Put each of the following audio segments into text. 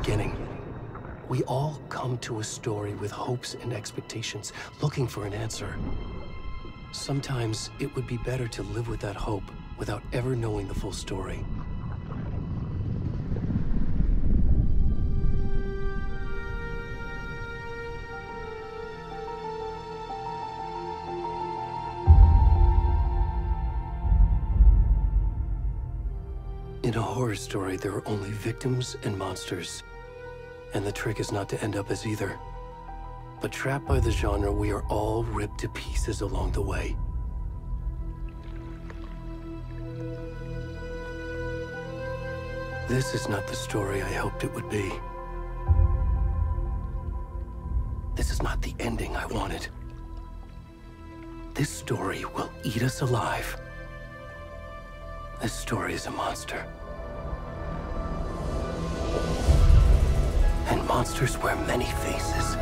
beginning. We all come to a story with hopes and expectations, looking for an answer. Sometimes it would be better to live with that hope without ever knowing the full story. In a horror story, there are only victims and monsters. And the trick is not to end up as either. But trapped by the genre, we are all ripped to pieces along the way. This is not the story I hoped it would be. This is not the ending I wanted. This story will eat us alive. This story is a monster. And monsters wear many faces.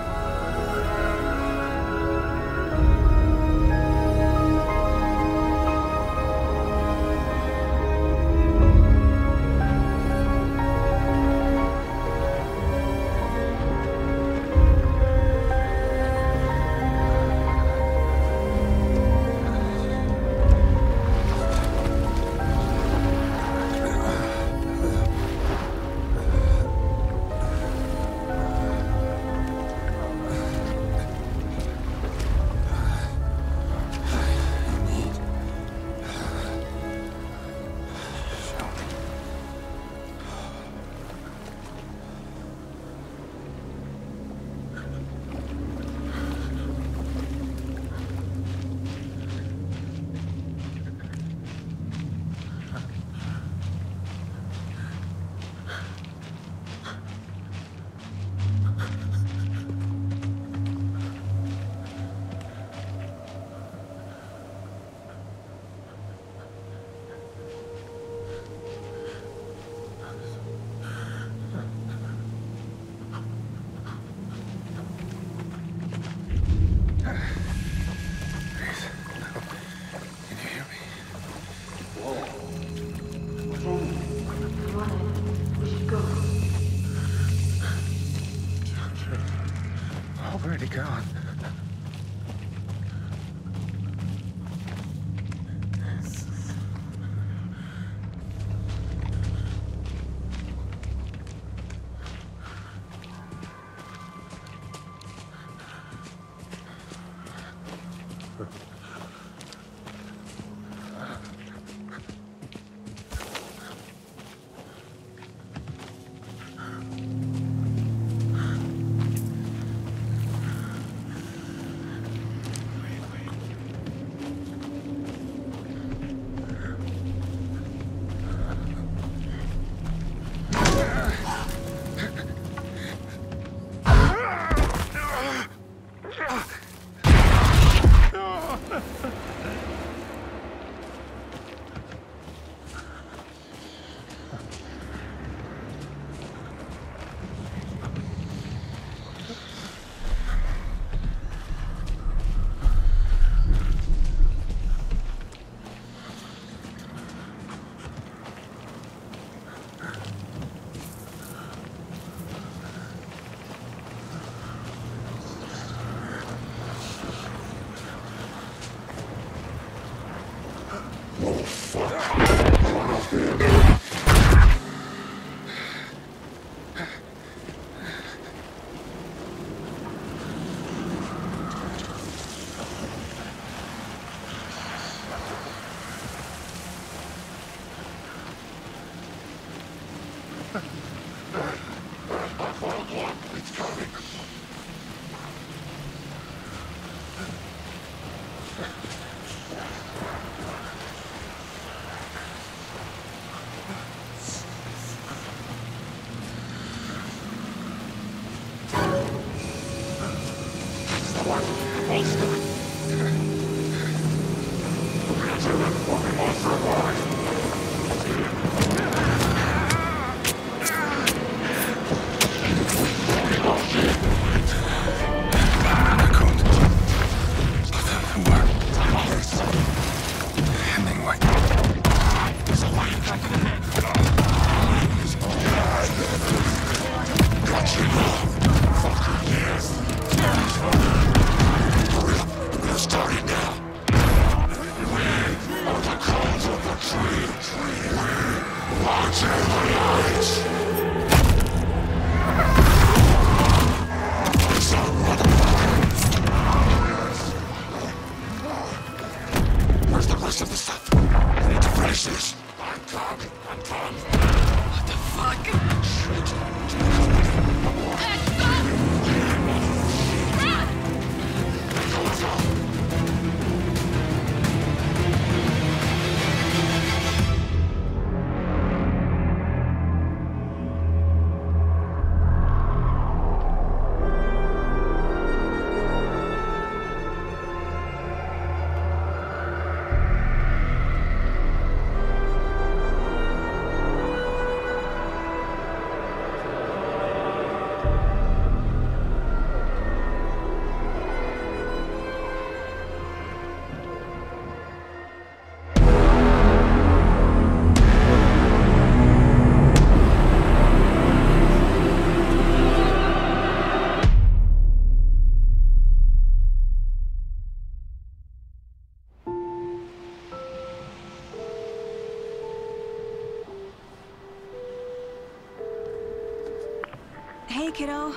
kiddo.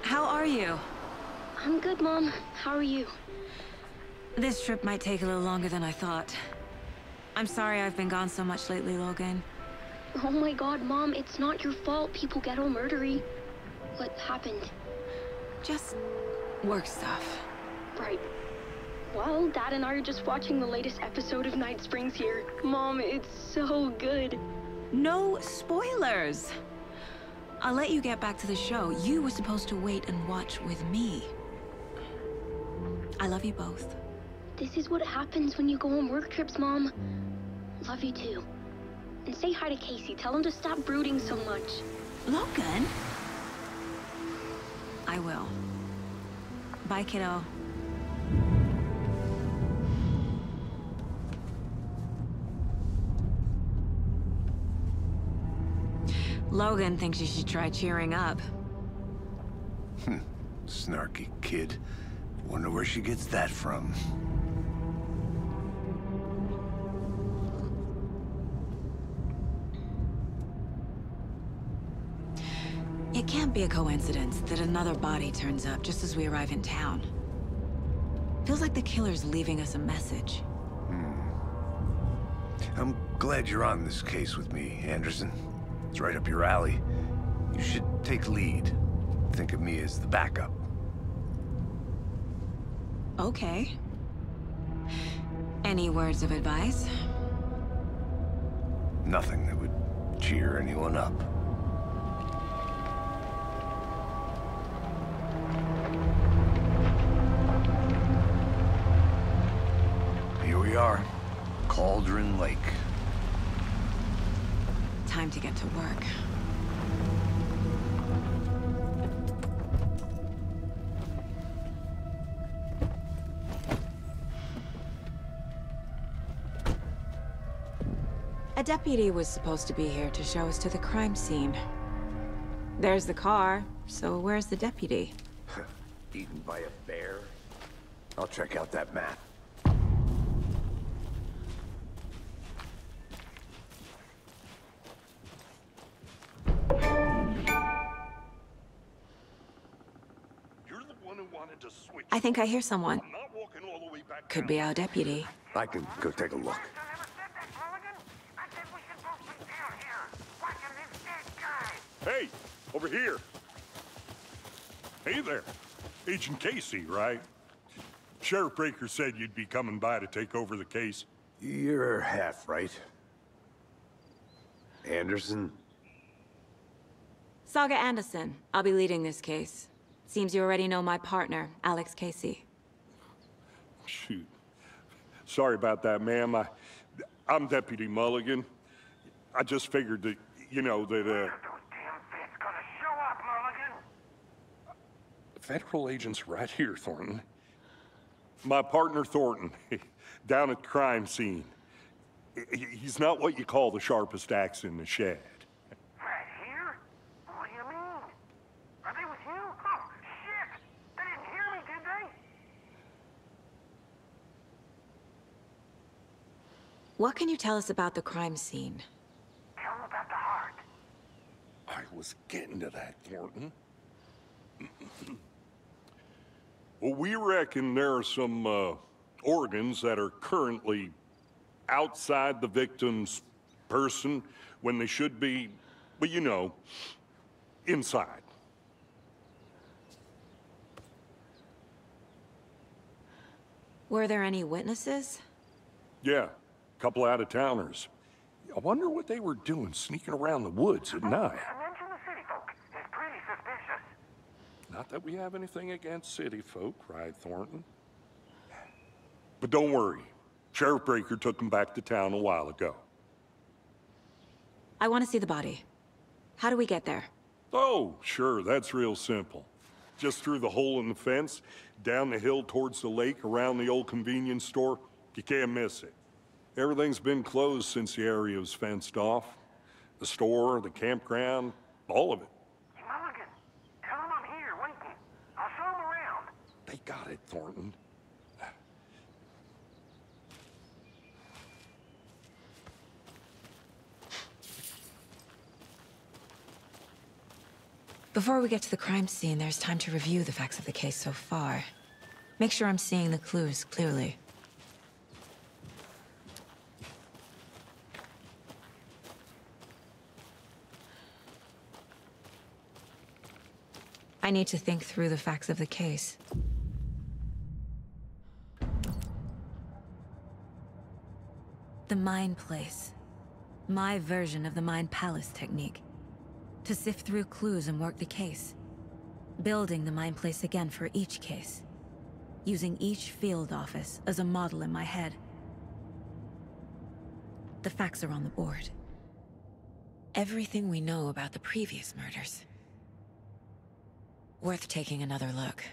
How are you? I'm good, Mom. How are you? This trip might take a little longer than I thought. I'm sorry I've been gone so much lately, Logan. Oh my god, Mom, it's not your fault people get all murdery. What happened? Just work stuff. Right. Well, Dad and I are just watching the latest episode of Night Springs here. Mom, it's so good. No spoilers! I'll let you get back to the show. You were supposed to wait and watch with me. I love you both. This is what happens when you go on work trips, Mom. Love you too. And say hi to Casey. Tell him to stop brooding so much. Logan? I will. Bye, kiddo. Logan thinks you should try cheering up. Snarky kid. Wonder where she gets that from. It can't be a coincidence that another body turns up just as we arrive in town. Feels like the killer's leaving us a message. I'm glad you're on this case with me, Anderson. It's right up your alley. You should take lead. Think of me as the backup. Okay. Any words of advice? Nothing that would cheer anyone up. Here we are. Cauldron Lake. Time to get to work. A deputy was supposed to be here to show us to the crime scene. There's the car, so where's the deputy? Eaten by a bear? I'll check out that map. I think I hear someone. Could be our deputy. I can go take a look. Hey, over here. Hey there. Agent Casey, right? Sheriff Breaker said you'd be coming by to take over the case. You're half right. Anderson? Saga Anderson. I'll be leading this case. Seems you already know my partner, Alex Casey. Shoot. Sorry about that, ma'am. I'm Deputy Mulligan. I just figured that, you know, that, Federal agents right here, Thornton. My partner, Thornton, down at the crime scene. He's not what you call the sharpest axe in the shed. Right here? What do you mean? Are they with you? Oh, shit! They didn't hear me, did they? What can you tell us about the crime scene? Tell them about the heart. I was getting to that, Thornton. Well, we reckon there are some organs that are currently outside the victim's person when they should be, well, you know, inside. Were there any witnesses? Yeah, a couple out-of-towners. I wonder what they were doing sneaking around the woods at night. I mentioned the city folk. It's pretty suspicious. Not that we have anything against city folk, right, Thornton? But don't worry. Sheriff Breaker took him back to town a while ago. I want to see the body. How do we get there? Oh, sure, that's real simple. Just through the hole in the fence, down the hill towards the lake, around the old convenience store. You can't miss it. Everything's been closed since the area was fenced off. The store, the campground, all of it. Mulligan, tell them I'm here waiting. I'll show them around. They got it, Thornton. Before we get to the crime scene, there's time to review the facts of the case so far. Make sure I'm seeing the clues clearly. I need to think through the facts of the case. The Mind Place. My version of the Mind Palace technique. To sift through clues and work the case. Building the Mind Place again for each case. Using each field office as a model in my head. The facts are on the board. Everything we know about the previous murders. Worth taking another look.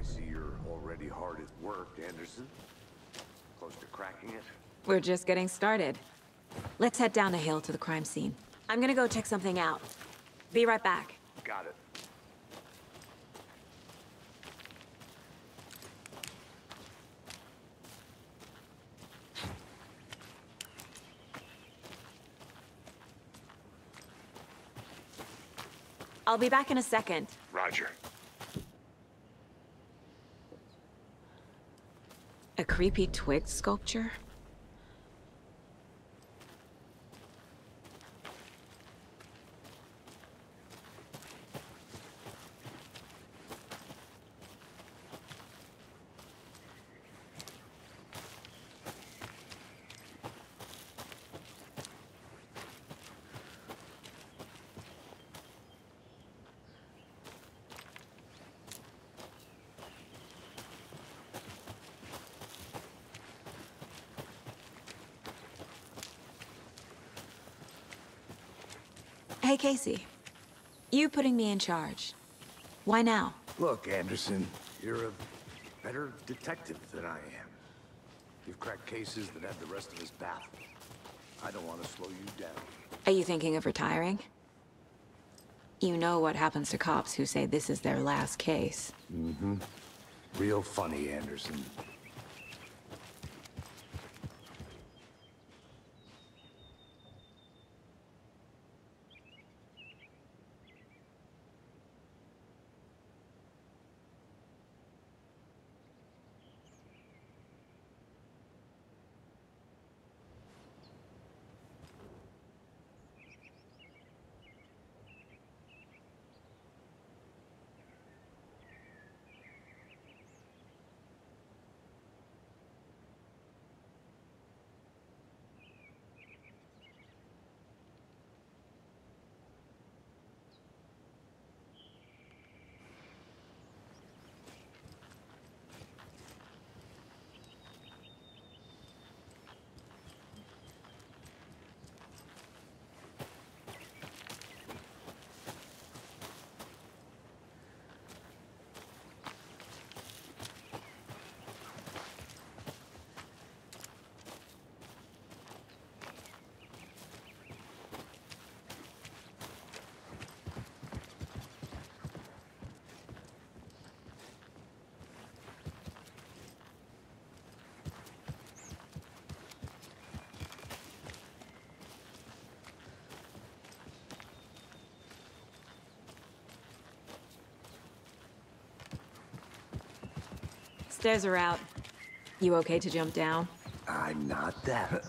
I see you're already hard at work, Anderson. Close to cracking it? We're just getting started. Let's head down the hill to the crime scene. I'm gonna go check something out. Be right back. Got it. I'll be back in a second. Roger. A creepy twig sculpture? Hey, Casey. You putting me in charge. Why now? Look, Anderson, you're a better detective than I am. You've cracked cases that have the rest of us baffled. I don't want to slow you down. Are you thinking of retiring? You know what happens to cops who say this is their last case. Mm-hmm. Real funny, Anderson. Stairs are out. You okay to jump down? I'm not that.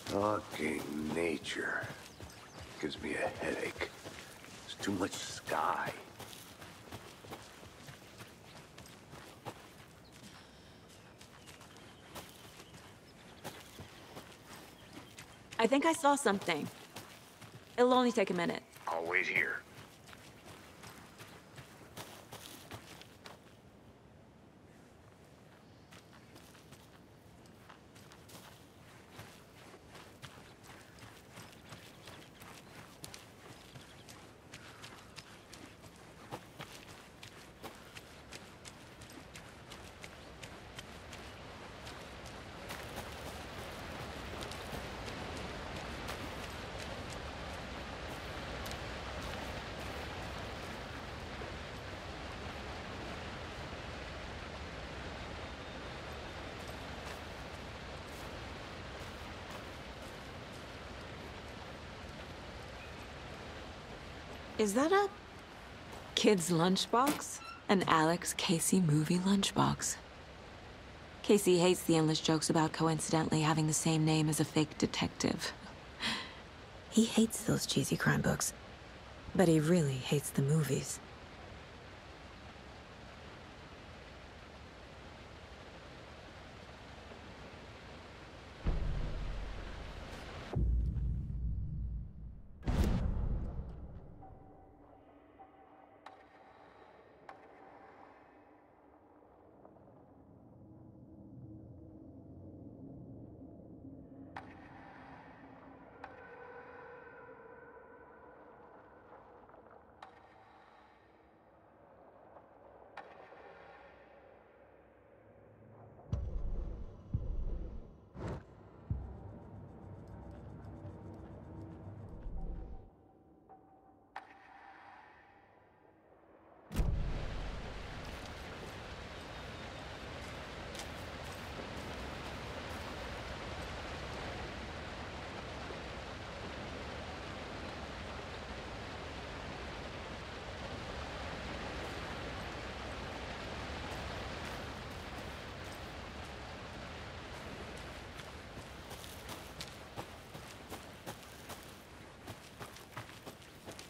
Fucking nature. Gives me a headache. There's too much sky. I think I saw something. It'll only take a minute. I'll wait here. Is that a kid's lunchbox? An Alex Casey movie lunchbox. Casey hates the endless jokes about coincidentally having the same name as a fake detective. He hates those cheesy crime books, but he really hates the movies.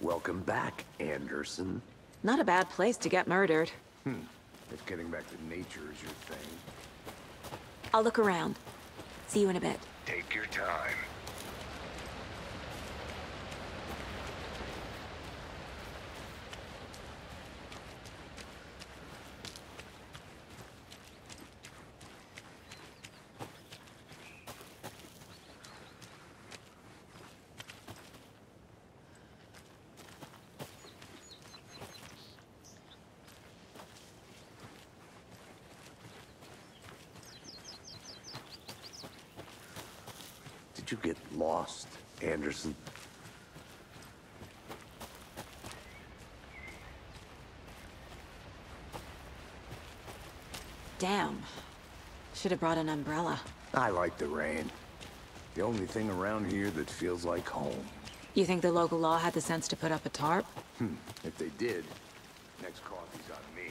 Welcome back, Anderson. Not a bad place to get murdered. If getting back to nature is your thing. I'll look around. See you in a bit. Take your time. Did you get lost, Anderson? Damn. Should have brought an umbrella. I like the rain. The only thing around here that feels like home. You think the local law had the sense to put up a tarp? If they did, next coffee's on me.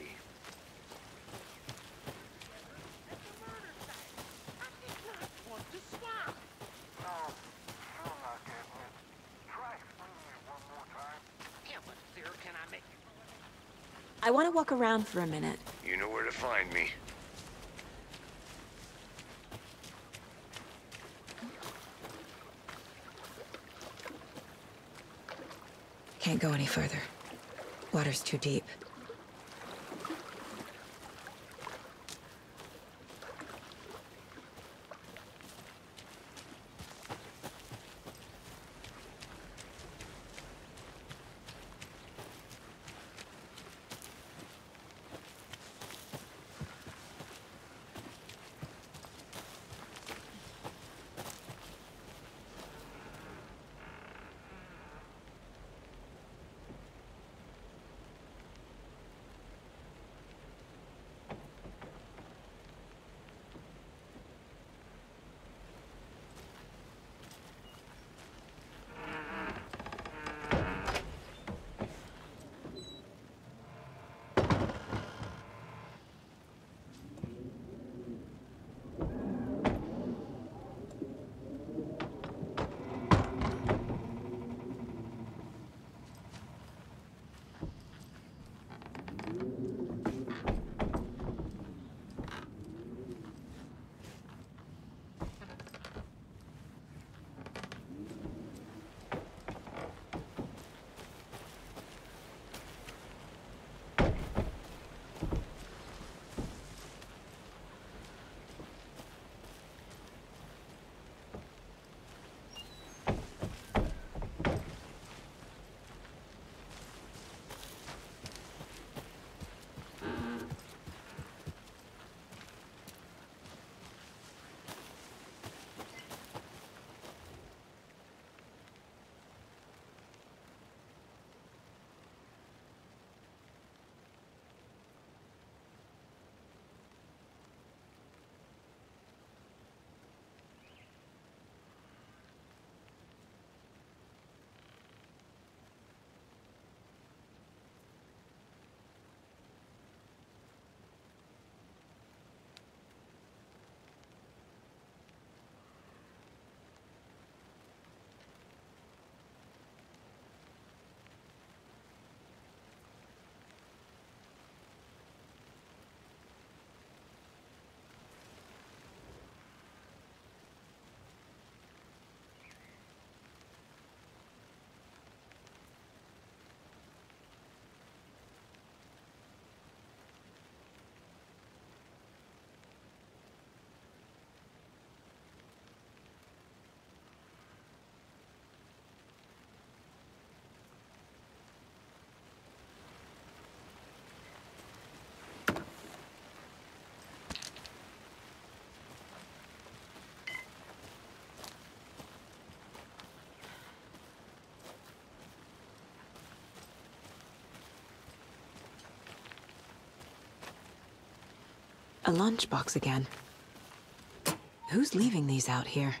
I want to walk around for a minute. You know where to find me. Can't go any further. Water's too deep. lunchbox again. Who's leaving these out here?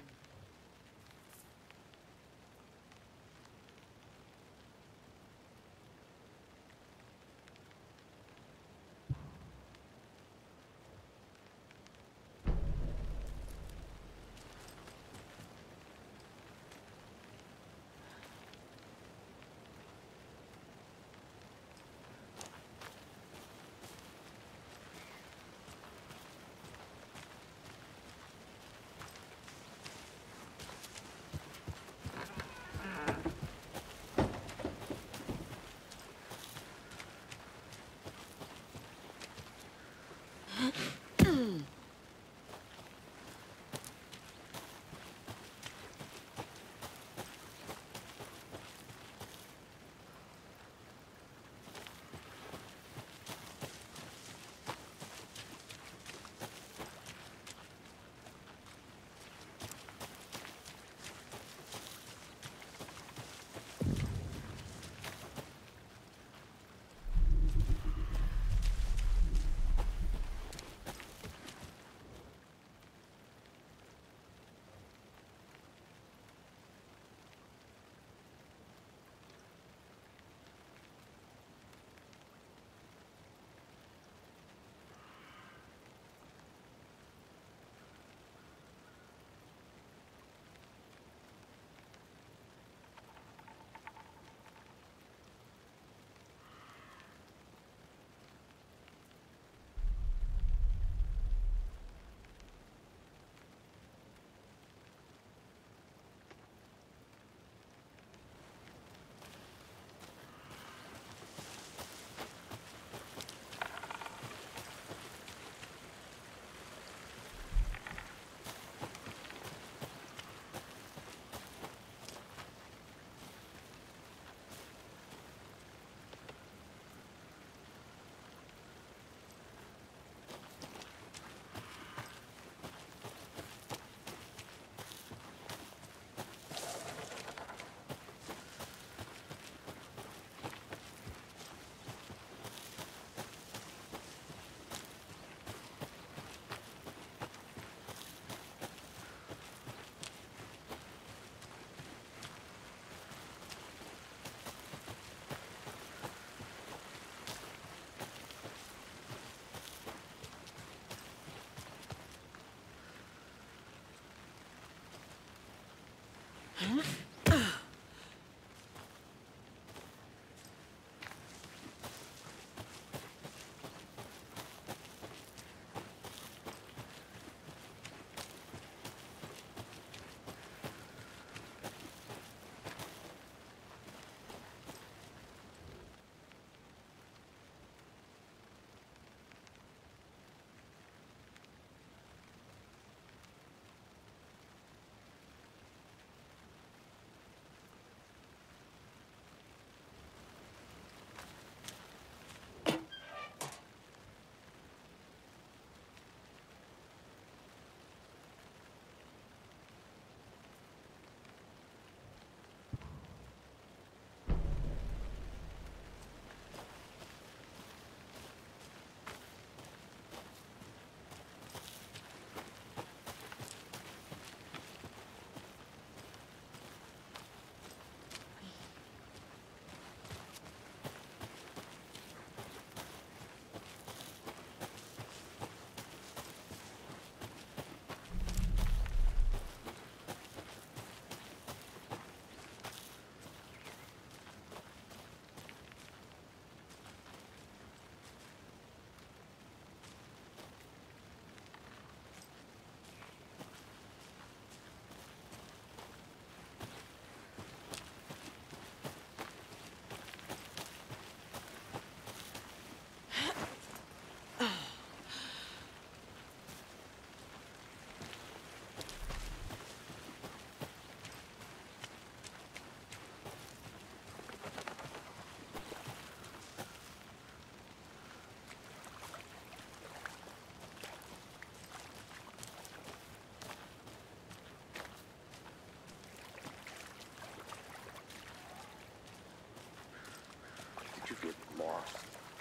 Did you get lost,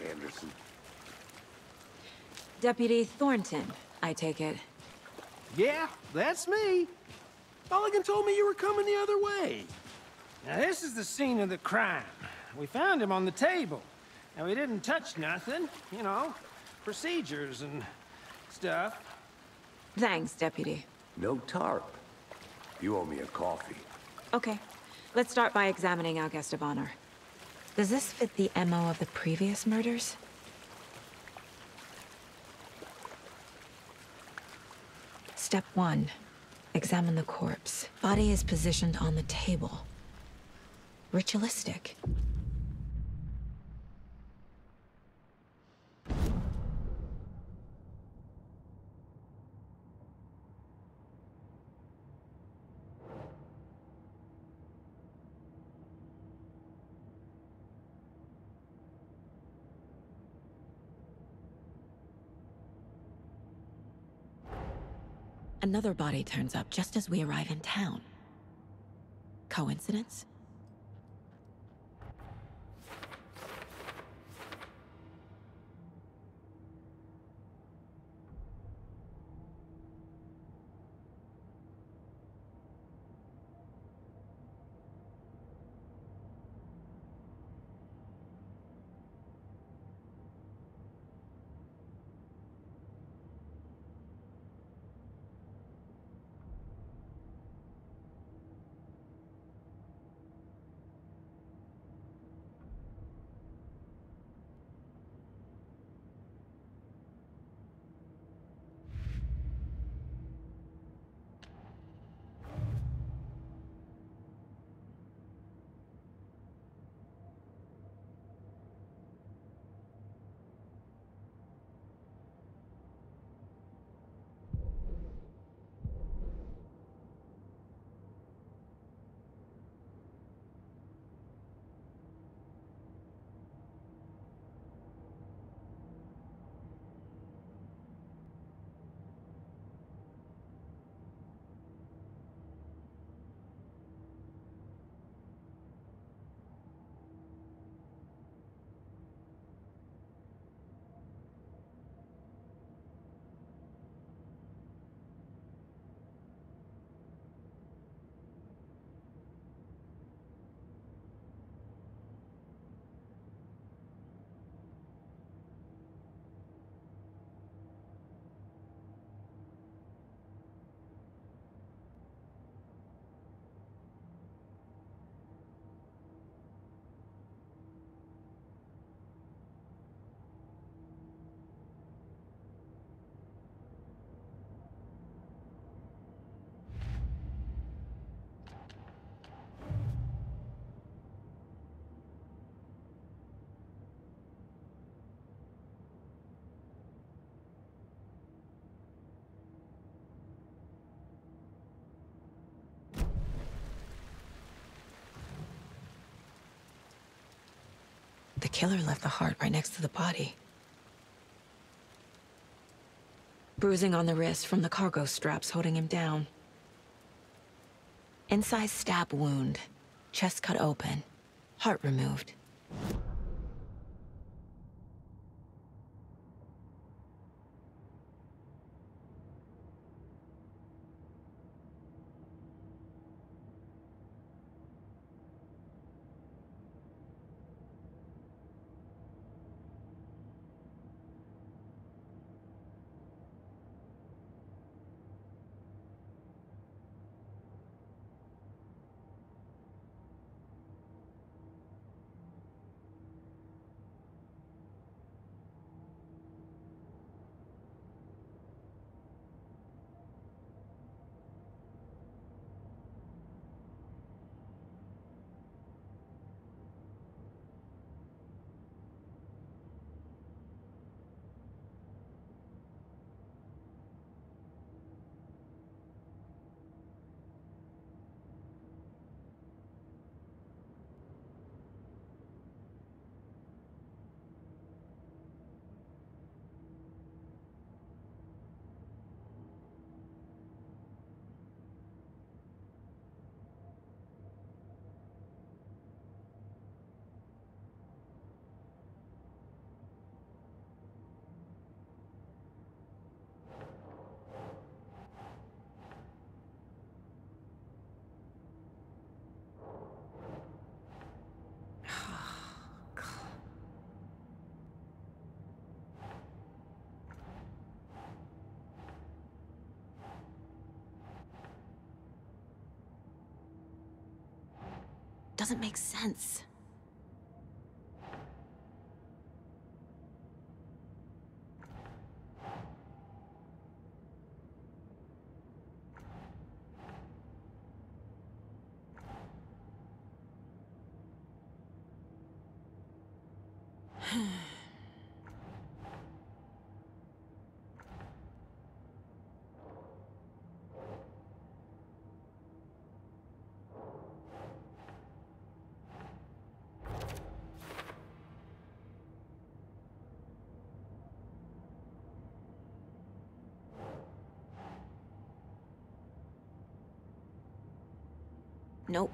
Anderson? Deputy Thornton, I take it. Yeah, that's me. Mulligan told me you were coming the other way. Now, this is the scene of the crime. We found him on the table. And we didn't touch nothing, you know, procedures and stuff. Thanks, Deputy. No tarp. You owe me a coffee. Okay, let's start by examining our guest of honor. Does this fit the MO of the previous murders? Step 1. Examine the corpse. Body is positioned on the table. Ritualistic. Another body turns up just as we arrive in town. Coincidence? The killer left the heart right next to the body. Bruising on the wrist from the cargo straps holding him down. Incised stab wound. Chest cut open. Heart removed. doesn't make sense. Nope.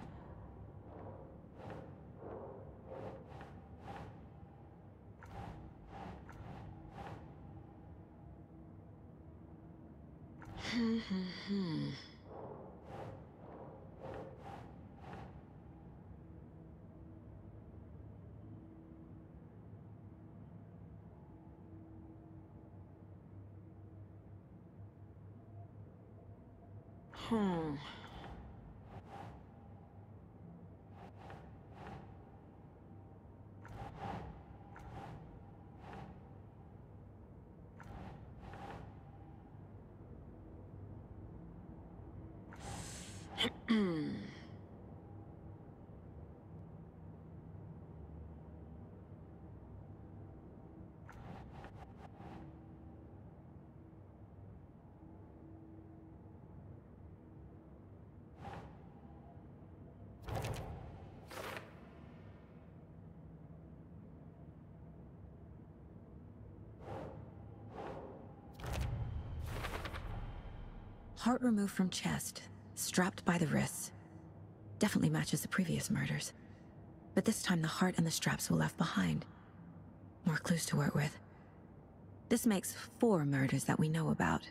Heart removed from chest, strapped by the wrists. Definitely matches the previous murders. But this time the heart and the straps were left behind. More clues to work with. This makes 4 murders that we know about.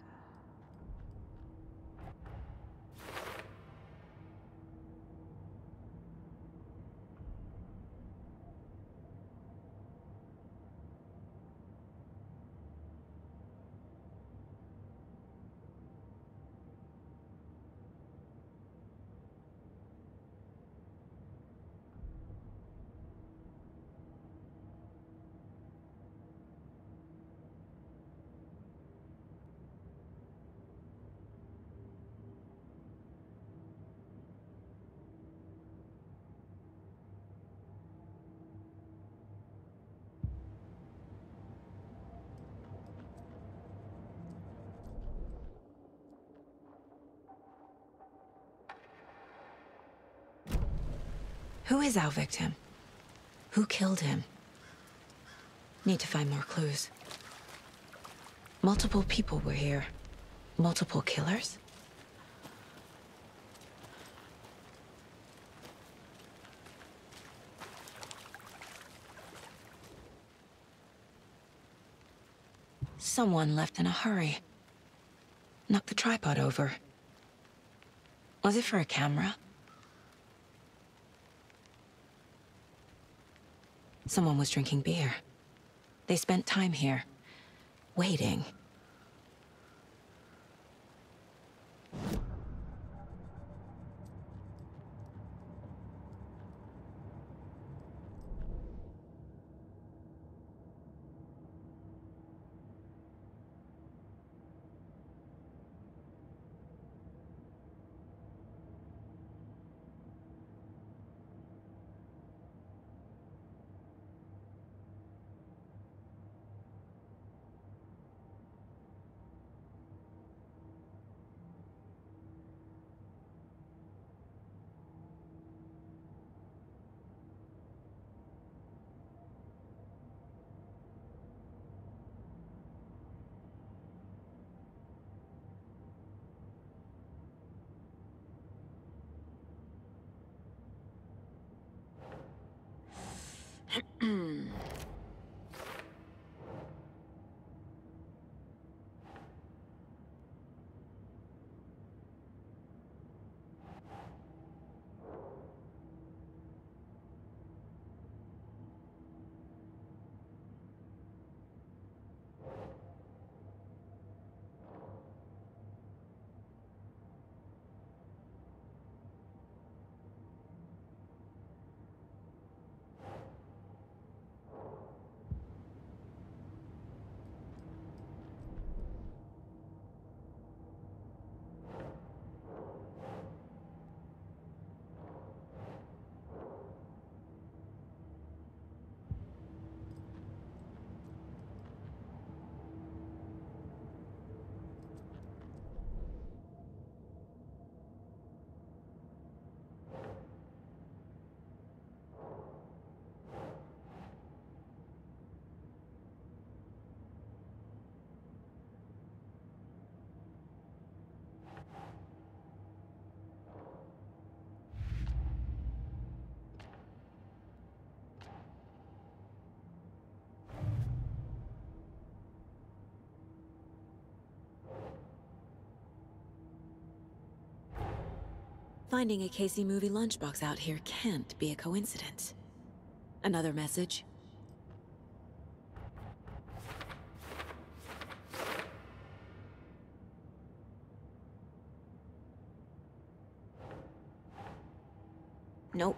Who is our victim? Who killed him? Need to find more clues. Multiple people were here. Multiple killers? Someone left in a hurry. Knocked the tripod over. Was it for a camera? Someone was drinking beer. They spent time here, waiting. Finding a Casey movie lunchbox out here can't be a coincidence. Another message? Nope.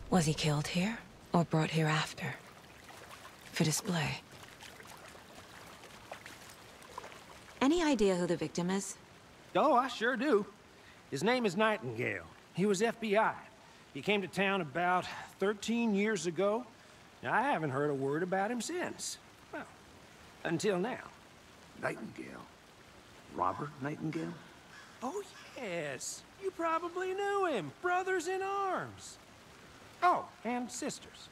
Was he killed here, or brought here after? For display. Any idea who the victim is? Oh, I sure do. His name is Nightingale. He was FBI. He came to town about 13 years ago. Now, I haven't heard a word about him since. Well, until now. Nightingale? Robert Nightingale? Oh, yes. You probably knew him. Brothers in arms. Oh, and sisters.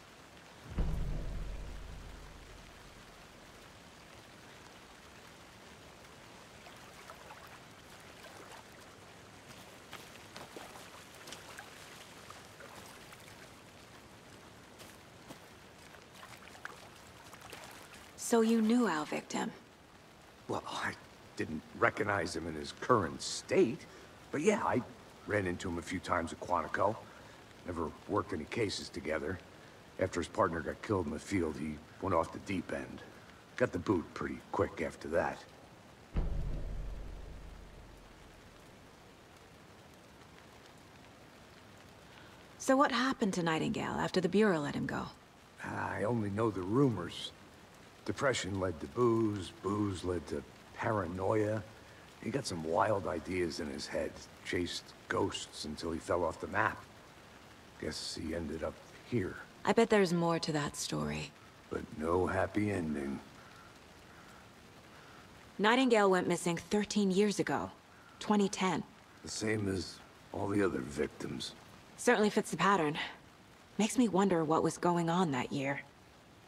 So you knew our victim? Well, I didn't recognize him in his current state. But yeah, I ran into him a few times at Quantico. Never worked any cases together. After his partner got killed in the field, he went off the deep end. Got the boot pretty quick after that. So what happened to Nightingale after the Bureau let him go? I only know the rumors. Depression led to booze, booze led to paranoia. He got some wild ideas in his head, chased ghosts until he fell off the map. Guess he ended up here. I bet there's more to that story. But no happy ending. Nightingale went missing 13 years ago, 2010. The same as all the other victims. Certainly fits the pattern. Makes me wonder what was going on that year.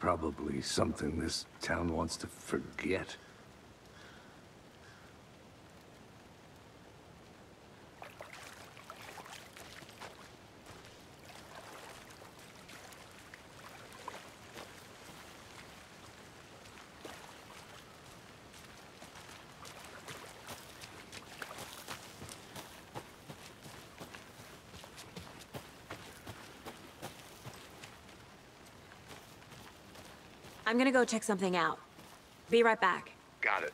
Probably something this town wants to forget. I'm gonna go check something out. Be right back. Got it.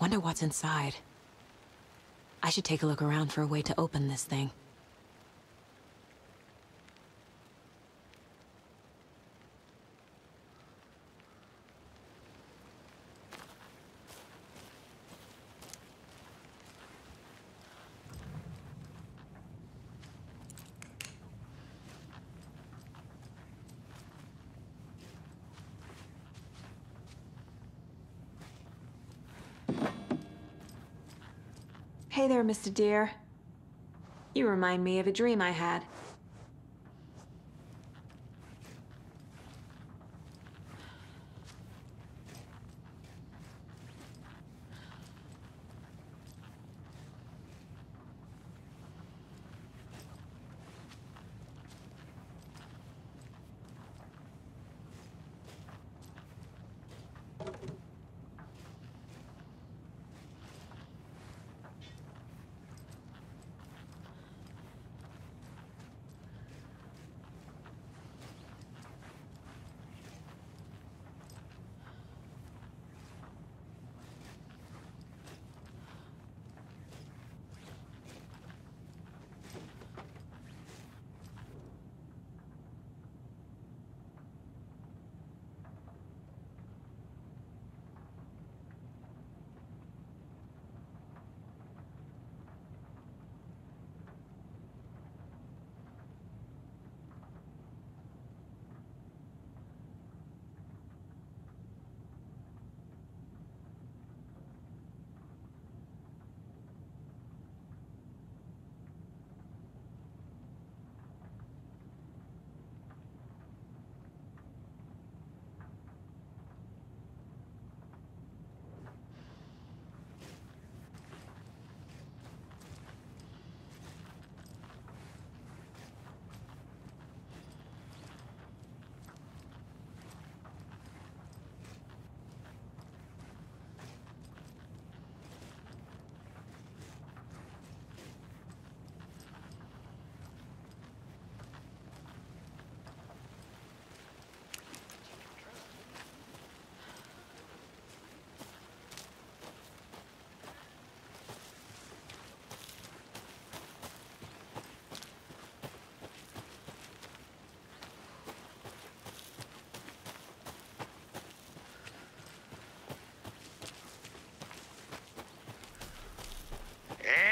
Wonder what's inside. I should take a look around for a way to open this thing. Hey there, Mr. Deer. You remind me of a dream I had.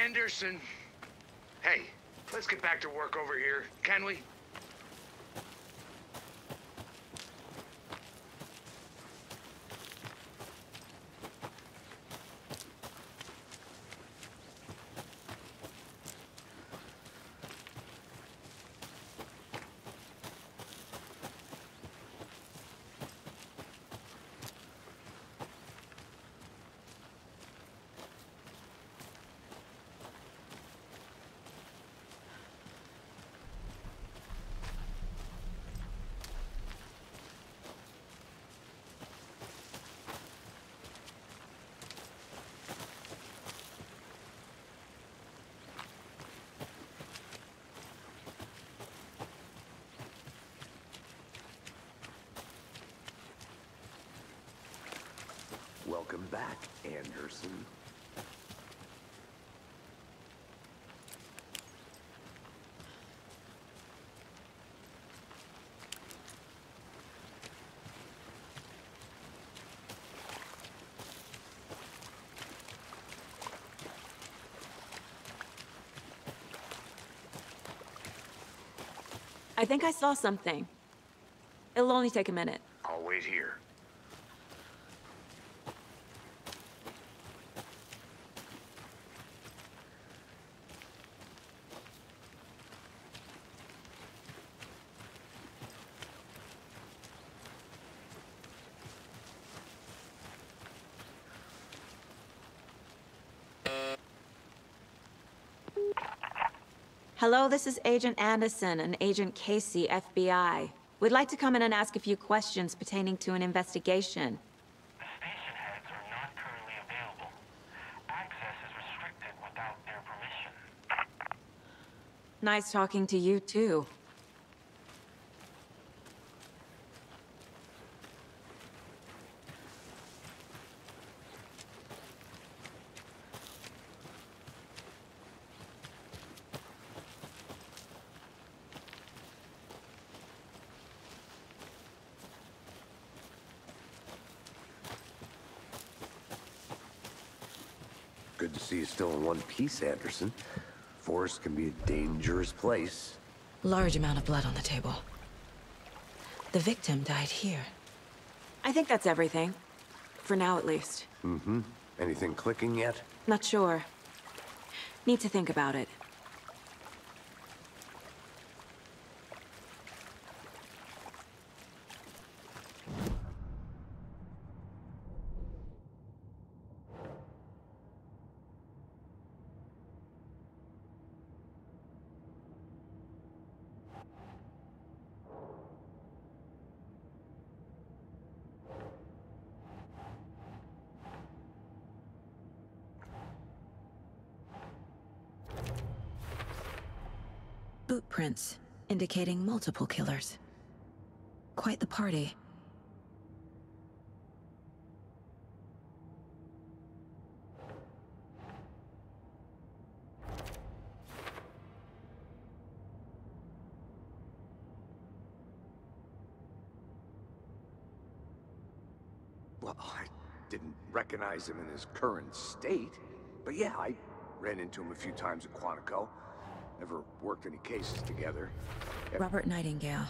Anderson. Hey, let's get back to work over here, can we? Welcome back, Anderson. I think I saw something. It'll only take a minute. I'll wait here. Hello, this is Agent Anderson and Agent Casey, FBI. We'd like to come in and ask a few questions pertaining to an investigation. The station heads are not currently available. Access is restricted without their permission. Nice talking to you, too. Good to see you still in one piece, Anderson. Forest can be a dangerous place. Large amount of blood on the table. The victim died here. I think that's everything. For now, at least. Mm-hmm. Anything clicking yet? Not sure. Need to think about it. Boot prints, indicating multiple killers. Quite the party. Well, I didn't recognize him in his current state. But yeah, I ran into him a few times at Quantico. Never worked any cases together. Robert Nightingale,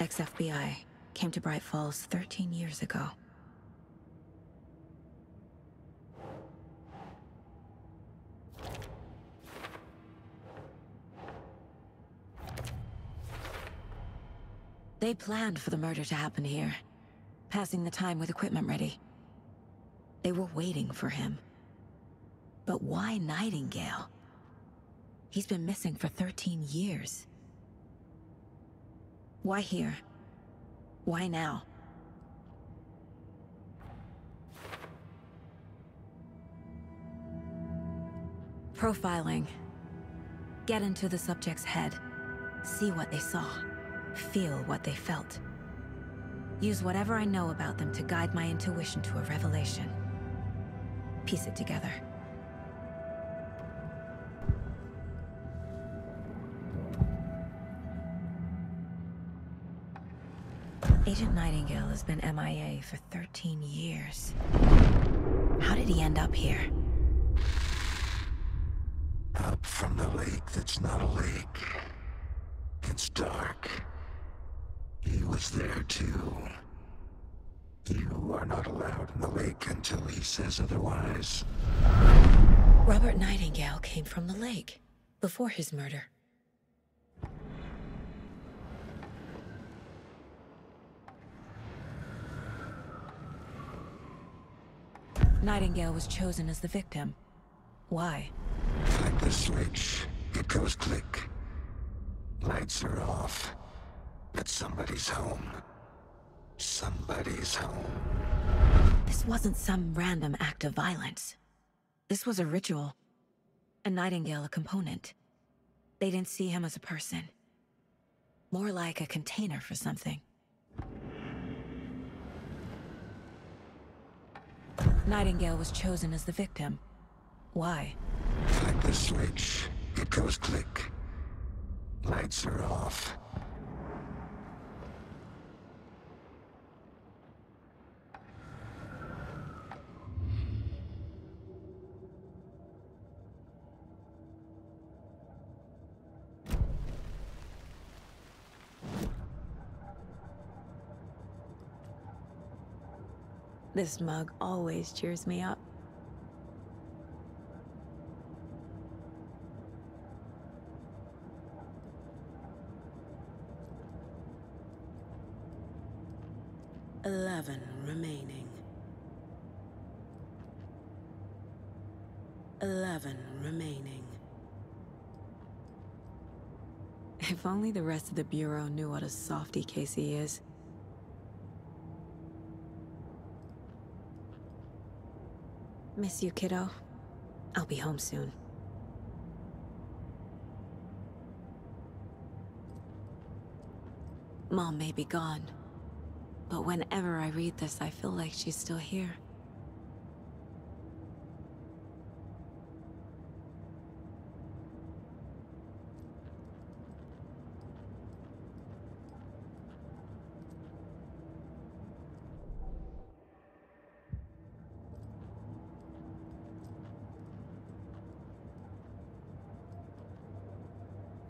ex-FBI, came to Bright Falls 13 years ago. They planned for the murder to happen here, passing the time with equipment ready. They were waiting for him. But why Nightingale? He's been missing for 13 years. Why here? Why now? Profiling. Get into the subject's head. See what they saw. Feel what they felt. Use whatever I know about them to guide my intuition to a revelation. Piece it together. Agent Nightingale has been MIA for 13 years. How did he end up here? Up from the lake that's not a lake. It's dark. He was there too. You are not allowed in the lake until he says otherwise. Robert Nightingale came from the lake, before his murder. Nightingale was chosen as the victim. Why? Like the switch, it goes click. Lights are off. But somebody's home. Somebody's home. This wasn't some random act of violence. This was a ritual. And Nightingale a component. They didn't see him as a person. More like a container for something. Nightingale was chosen as the victim. Why? Like the switch, it goes click. Lights are off. This mug always cheers me up. Remaining. 11 remaining. If only the rest of the Bureau knew what a softy Casey is. Miss you, kiddo. I'll be home soon. Mom may be gone, but whenever I read this, I feel like she's still here.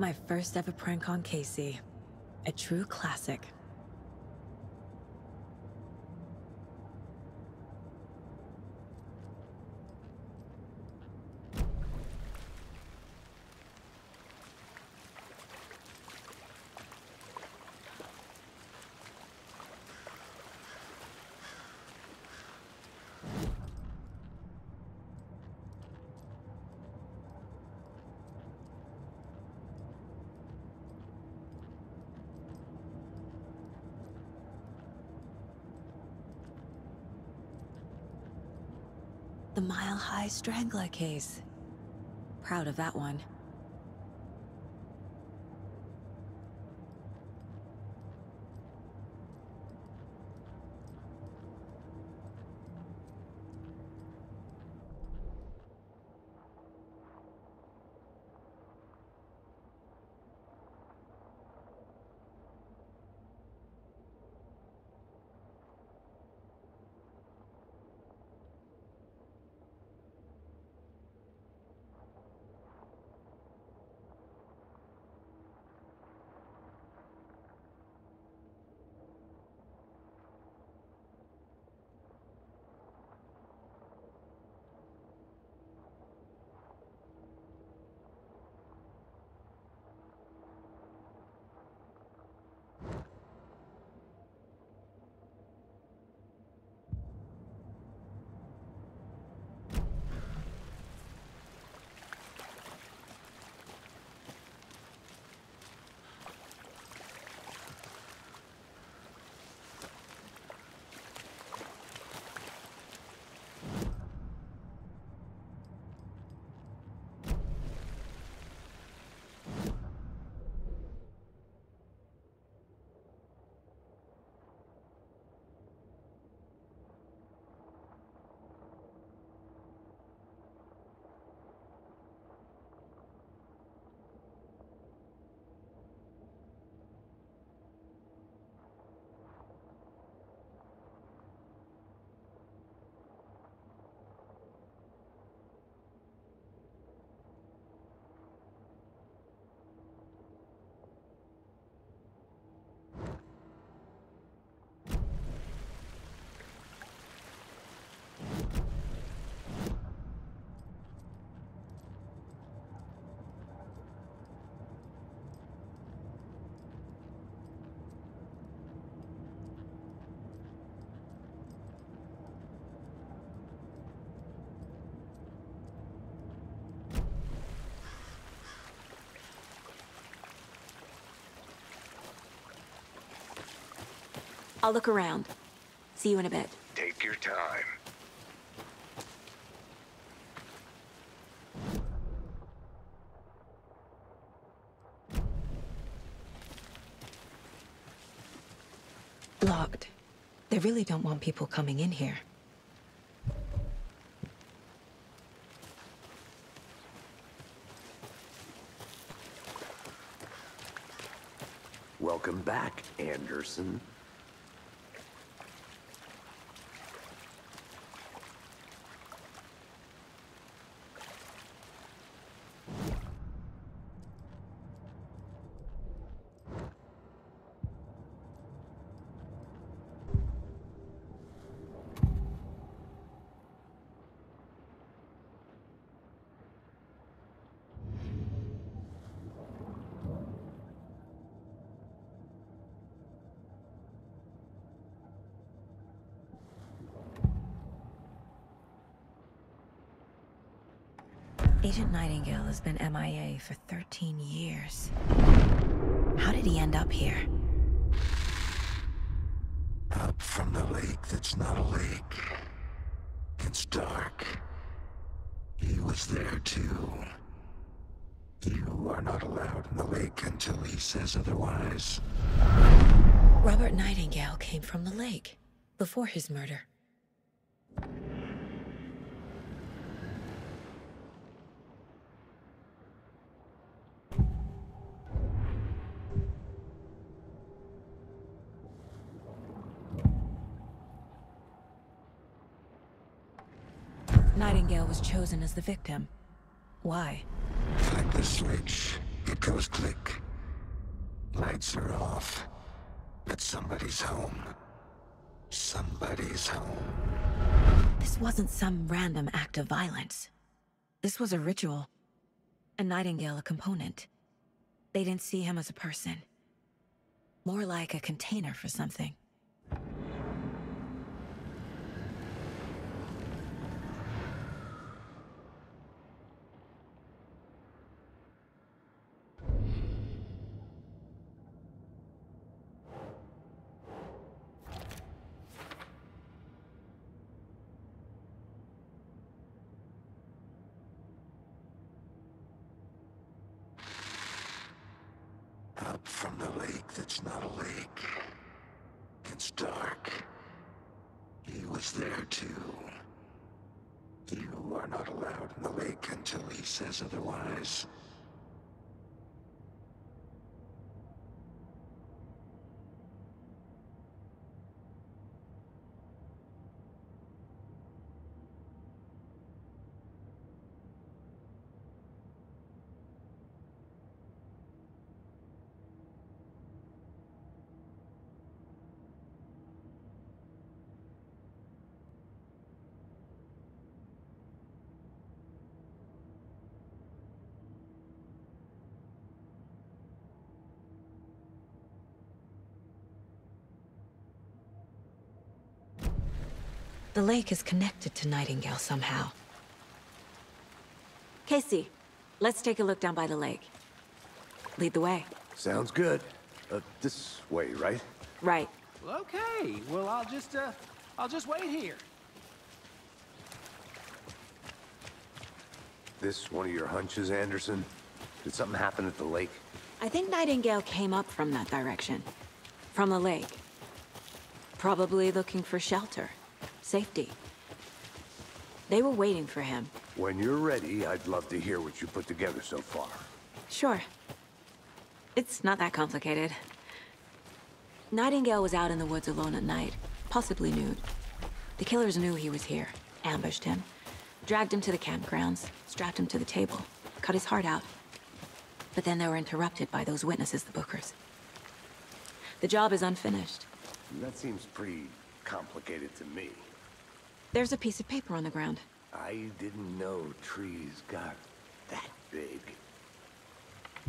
My first ever prank on Casey. A true classic. The mile-high strangler case. Proud of that one. I'll look around. See you in a bit. Take your time. Locked. They really don't want people coming in here. Welcome back, Anderson. Agent Nightingale has been MIA for 13 years. How did he end up here? Up from the lake that's not a lake. It's dark. He was there too. You are not allowed in the lake until he says otherwise. Robert Nightingale came from the lake, before his murder. Nightingale was chosen as the victim. Why? Like the switch, It goes click. Lights are off. But somebody's home. Somebody's home. This wasn't some random act of violence. This was a ritual. A Nightingale a component. They didn't see him as a person. More like a container for something. Up from the lake that's not a lake. It's dark. He was there too. You are not allowed in the lake until he says otherwise. The lake is connected to Nightingale somehow. Casey, let's take a look down by the lake. Lead the way. Sounds good. This way, right? Right. Well, okay. Well, I'll just wait here. This one of your hunches, Anderson? Did something happen at the lake? I think Nightingale came up from that direction. From the lake. Probably looking for shelter. Safety. They were waiting for him. When you're ready, I'd love to hear what you put together so far. Sure. It's not that complicated. Nightingale was out in the woods alone at night, possibly nude. The killers knew he was here, ambushed him, dragged him to the campgrounds, strapped him to the table, cut his heart out. But then they were interrupted by those witnesses, the Bookers. The job is unfinished. That seems pretty complicated to me. There's a piece of paper on the ground. I didn't know trees got that big.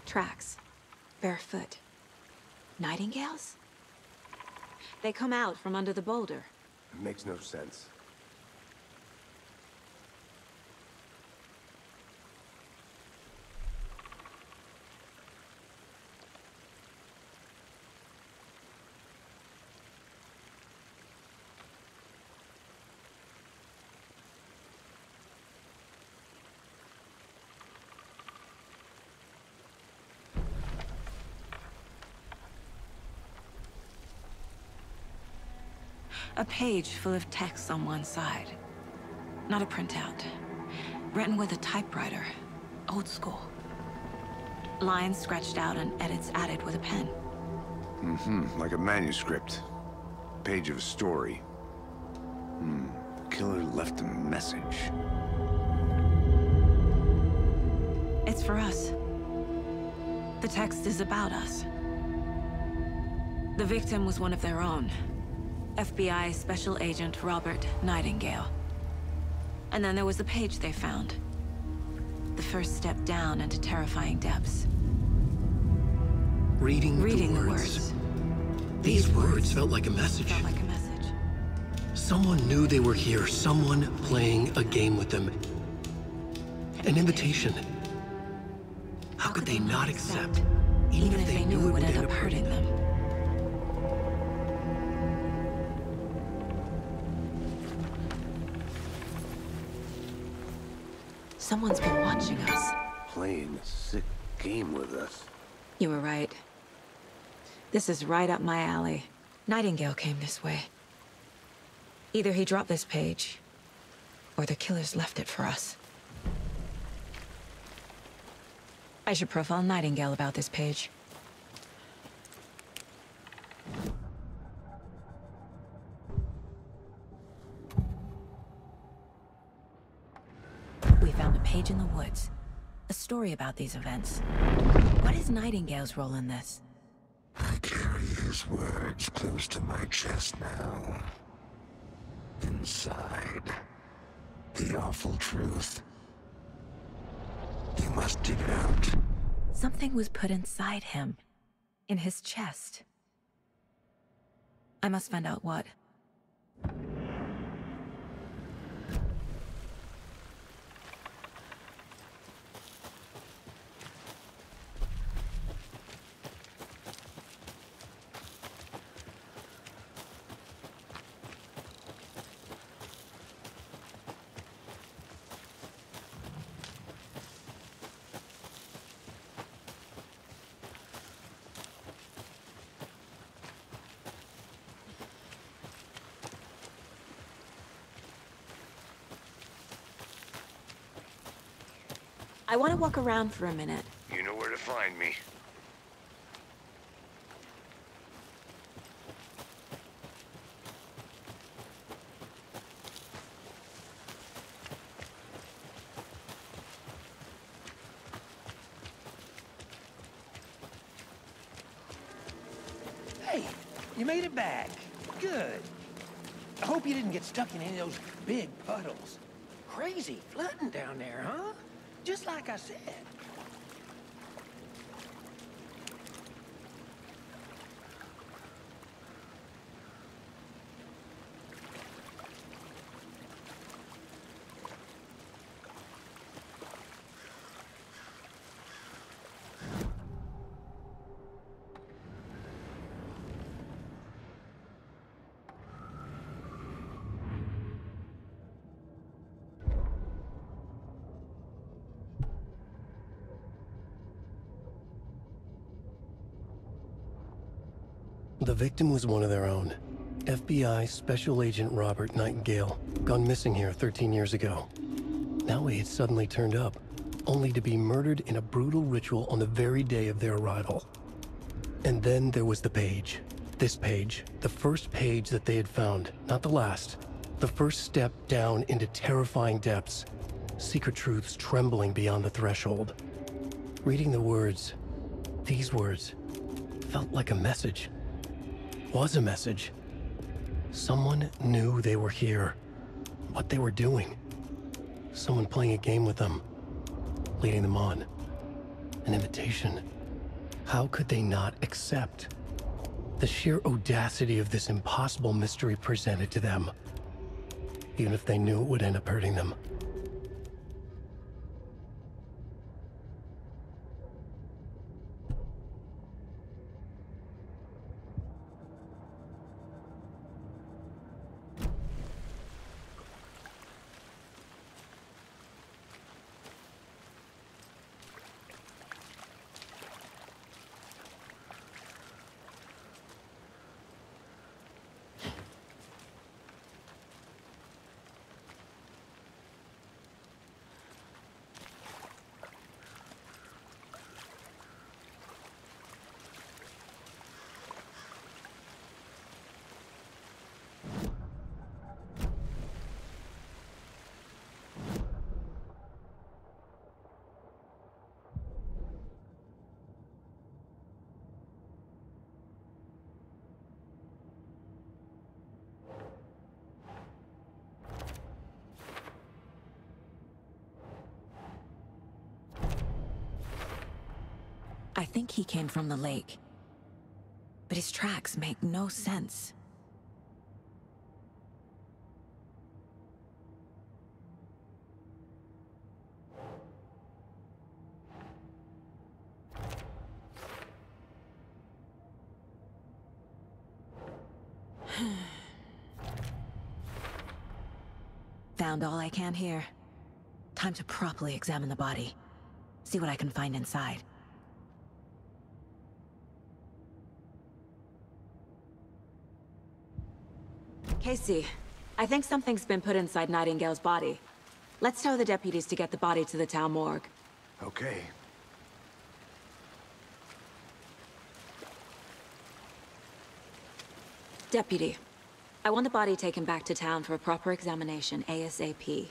Tracks. Barefoot. Nightingales? They come out from under the boulder. It makes no sense. A page full of text on one side. Not a printout. Written with a typewriter. Old school. Lines scratched out and edits added with a pen. Like a manuscript. Page of a story. Killer left a message. It's for us. The text is about us. The victim was one of their own. FBI Special Agent Robert Nightingale. And then there was the page they found. The first step down into terrifying depths. Reading the words. These words felt like a message. Felt like a message. Someone knew they were here, someone playing a game with them. An invitation. How could they not accept, even if they knew it would end up hurting them? Someone's been watching us. Playing a sick game with us. You were right. This is right up my alley. Nightingale came this way. Either he dropped this page, or the killers left it for us. I should profile Nightingale about this page. We found a page in the woods. a story about these events. What is Nightingale's role in this? I carry his words close to my chest now. Inside, the awful truth. You must dig it out. Something was put inside him. In his chest. I must find out what. I want to walk around for a minute. You know where to find me. Hey, you made it back. Good. I hope you didn't get stuck in any of those big puddles. Crazy flooding down there, huh? Just like I said. The victim was one of their own. FBI Special Agent Robert Nightingale, gone missing here 13 years ago. Now he had suddenly turned up, only to be murdered in a brutal ritual on the very day of their arrival. And then there was the page. This page, the first page that they had found, not the last. The first step down into terrifying depths. Secret truths trembling beyond the threshold. Reading the words, these words, felt like a message. Was a message. Someone knew they were here, what they were doing. Someone playing a game with them, leading them on. An invitation. How could they not accept? The sheer audacity of this impossible mystery presented to them, even if they knew it would end up hurting them. I think he came from the lake. But his tracks make no sense. Found all I can here. Time to properly examine the body. See what I can find inside. Casey, I think something's been put inside Nightingale's body. Let's tell the deputies to get the body to the town morgue. Okay. Deputy, I want the body taken back to town for a proper examination ASAP.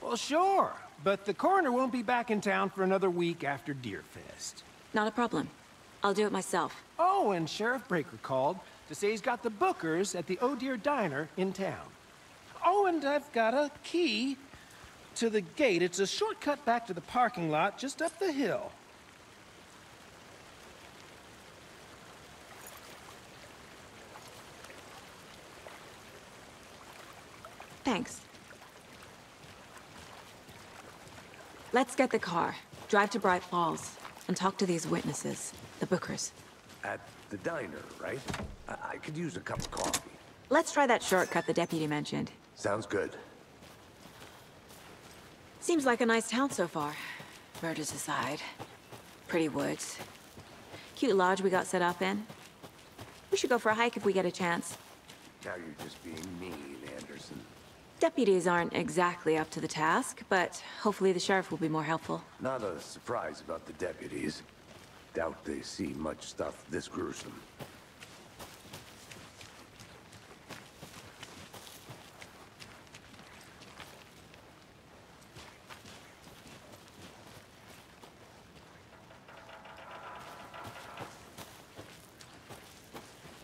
Well, sure. But the coroner won't be back in town for another week after Deerfest. Not a problem. I'll do it myself. Oh, and Sheriff Breaker called to say he's got the bookers at the Oh Dear Diner in town. Oh, and I've got a key to the gate. It's a shortcut back to the parking lot just up the hill. Thanks. Let's get the car, drive to Bright Falls, and talk to these witnesses, the bookers. At the diner, right? I could use a cup of coffee. Let's try that shortcut the deputy mentioned. Sounds good. Seems like a nice town so far. Murders aside. Pretty woods. Cute lodge we got set up in. We should go for a hike if we get a chance. Now you're just being mean, Anderson. Deputies aren't exactly up to the task, but hopefully the sheriff will be more helpful. Not a surprise about the deputies. Doubt they see much stuff this gruesome.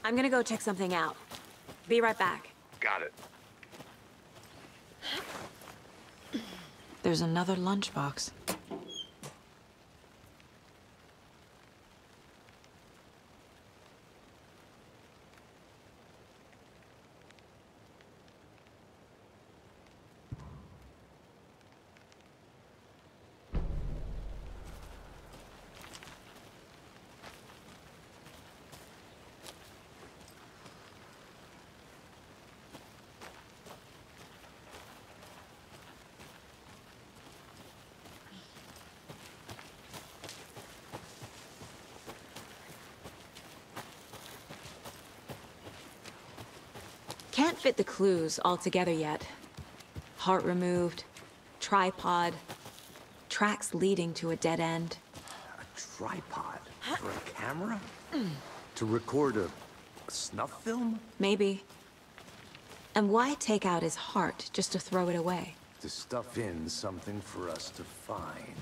I'm gonna go check something out. Be right back. Got it. There's another lunchbox. Can't fit the clues all together yet. Heart removed, tripod, tracks leading to a dead end. A tripod? For a camera? To record a snuff film? Maybe. And why take out his heart just to throw it away? To stuff in something for us to find.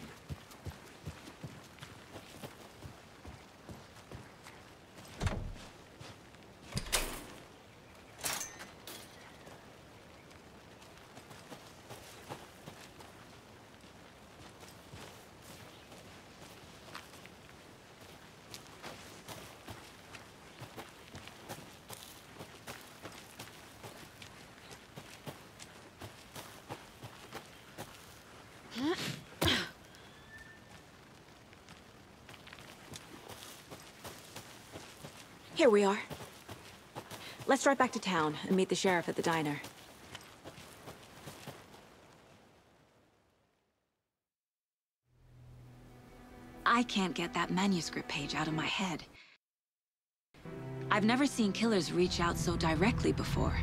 Here we are. Let's drive back to town and meet the sheriff at the diner. I can't get that manuscript page out of my head. I've never seen killers reach out so directly before.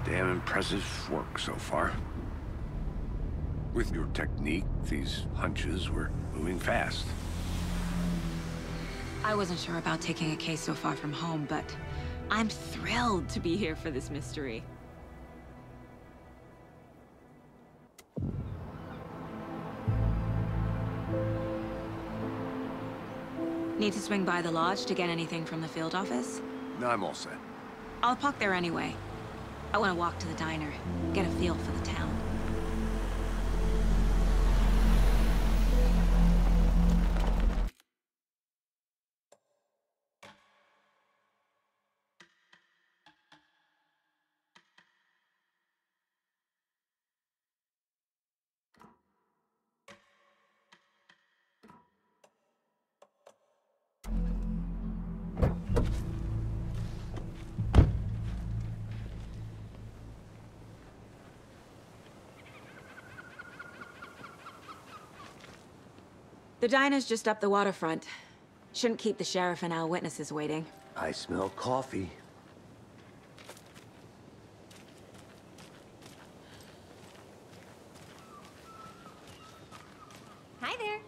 Damn impressive work so far. With your technique, these hunches were moving fast. I wasn't sure about taking a case so far from home, but I'm thrilled to be here for this mystery. Need to swing by the lodge to get anything from the field office? No, I'm all set. I'll park there anyway. I want to walk to the diner, get a feel for the town. The diner's just up the waterfront. Shouldn't keep the sheriff and our witnesses waiting. I smell coffee. Hi there.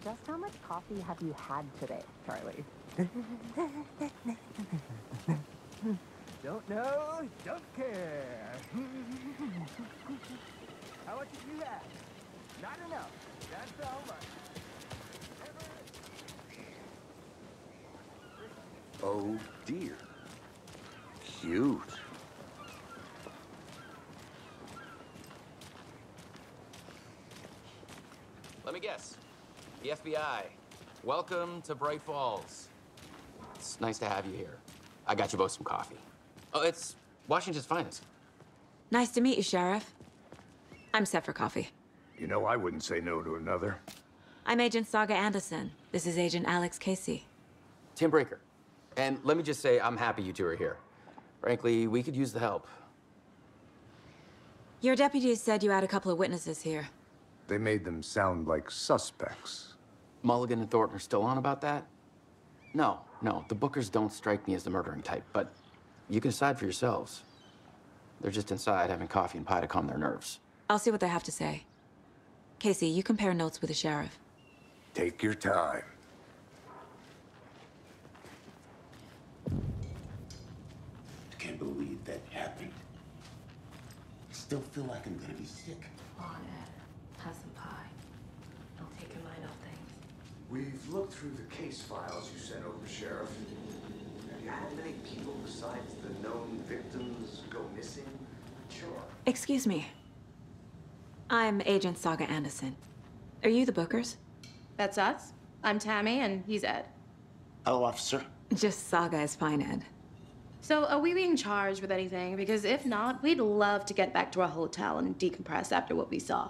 Just how much coffee have you had today, Charlie? Don't know, don't care. How much did you have? Not enough. That's all right. Oh dear. Cute. Let me guess. The FBI. Welcome to Bright Falls. It's nice to have you here. I got you both some coffee. Oh, it's Washington's finest. Nice to meet you, Sheriff. I'm set for coffee. You know, I wouldn't say no to another. I'm Agent Saga Anderson. This is Agent Alex Casey. Tim Breaker. And let me just say, I'm happy you two are here. Frankly, we could use the help. Your deputies said you had a couple of witnesses here. They made them sound like suspects. Mulligan and Thornton are still on about that? No, the Bookers don't strike me as the murdering type, but you can decide for yourselves. They're just inside having coffee and pie to calm their nerves. I'll see what they have to say. Casey, you compare notes with the sheriff. Take your time. I can't believe that happened. I still feel like I'm gonna be sick. Come on, Ed. Have some pie. Don't take your mind off things. We've looked through the case files you sent over, Sheriff. Have you had many people besides the known victims go missing? Sure. Excuse me. I'm Agent Saga Anderson. Are you the Bookers? That's us. I'm Tammy, and he's Ed. Hello, officer. Just Saga is fine, Ed. So, are we being charged with anything? Because if not, we'd love to get back to our hotel and decompress after what we saw.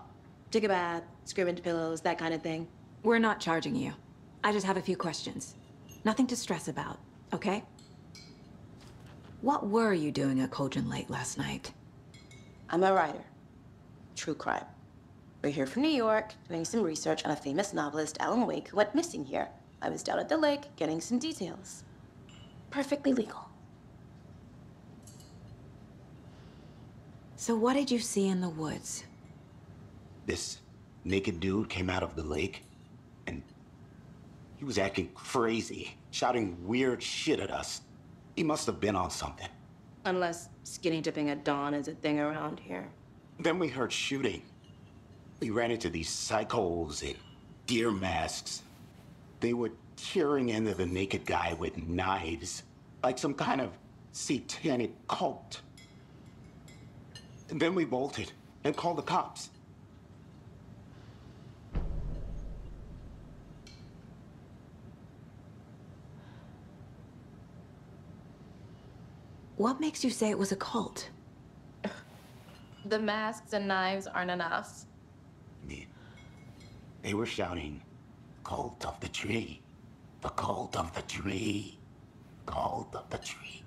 Take a bath, scream into pillows, that kind of thing. We're not charging you. I just have a few questions. Nothing to stress about, okay? What were you doing at Cauldron Lake last night? I'm a writer. True crime. We're here from New York, doing some research on a famous novelist, Alan Wake, who went missing here. I was down at the lake, getting some details. Perfectly legal. So what did you see in the woods? This naked dude came out of the lake, and he was acting crazy, shouting weird shit at us. He must have been on something. Unless skinny dipping at dawn is a thing around here. Then we heard shooting. We ran into these psychos in deer masks. They were tearing into the naked guy with knives, like some kind of satanic cult. And then we bolted and called the cops. What makes you say it was a cult? The masks and knives aren't enough. They were shouting, "Cult of the tree, the cult of the tree, cult of the tree."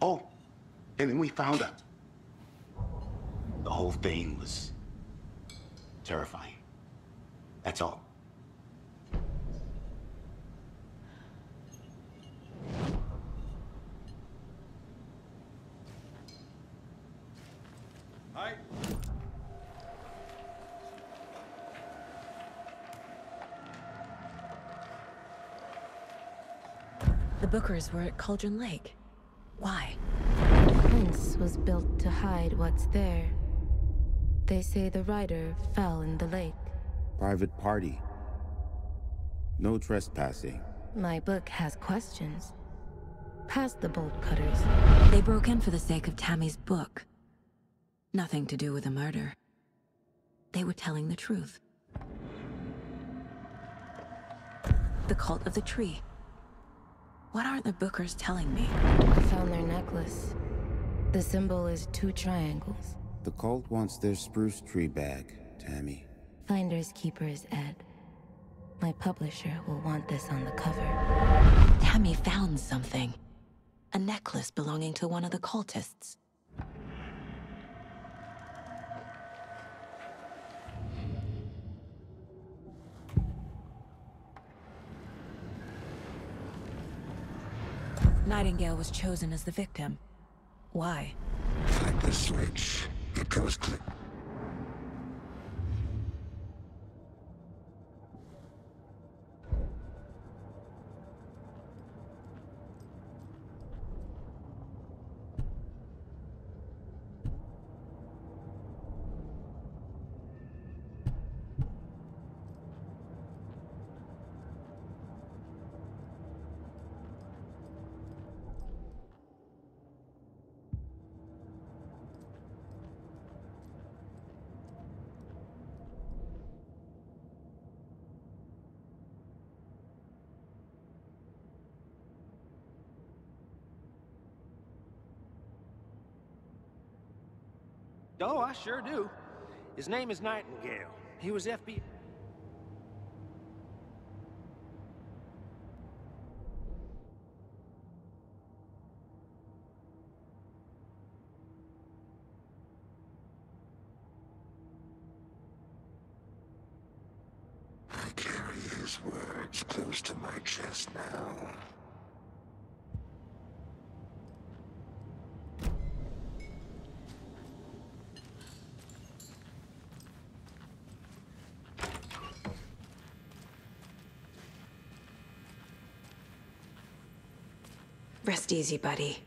Oh, and then we found out. The whole thing was terrifying. That's all. Hi. The Bookers were at Cauldron Lake. Why? The fence was built to hide what's there. They say the writer fell in the lake. Private party. No trespassing. My book has questions. Past the bolt cutters. They broke in for the sake of Tammy's book. Nothing to do with a murder. They were telling the truth. The cult of the tree. What aren't the Bookers telling me? I found their necklace. The symbol is 2 triangles. The cult wants their spruce tree back, Tammy. Finders keepers, Ed. My publisher will want this on the cover. Tammy found something. A necklace belonging to one of the cultists. Nightingale was chosen as the victim. Why? Like the switch, it goes click. Oh, I sure do. His name is Nightingale. He was FBI... I carry his words close to my chest now. Rest easy, buddy.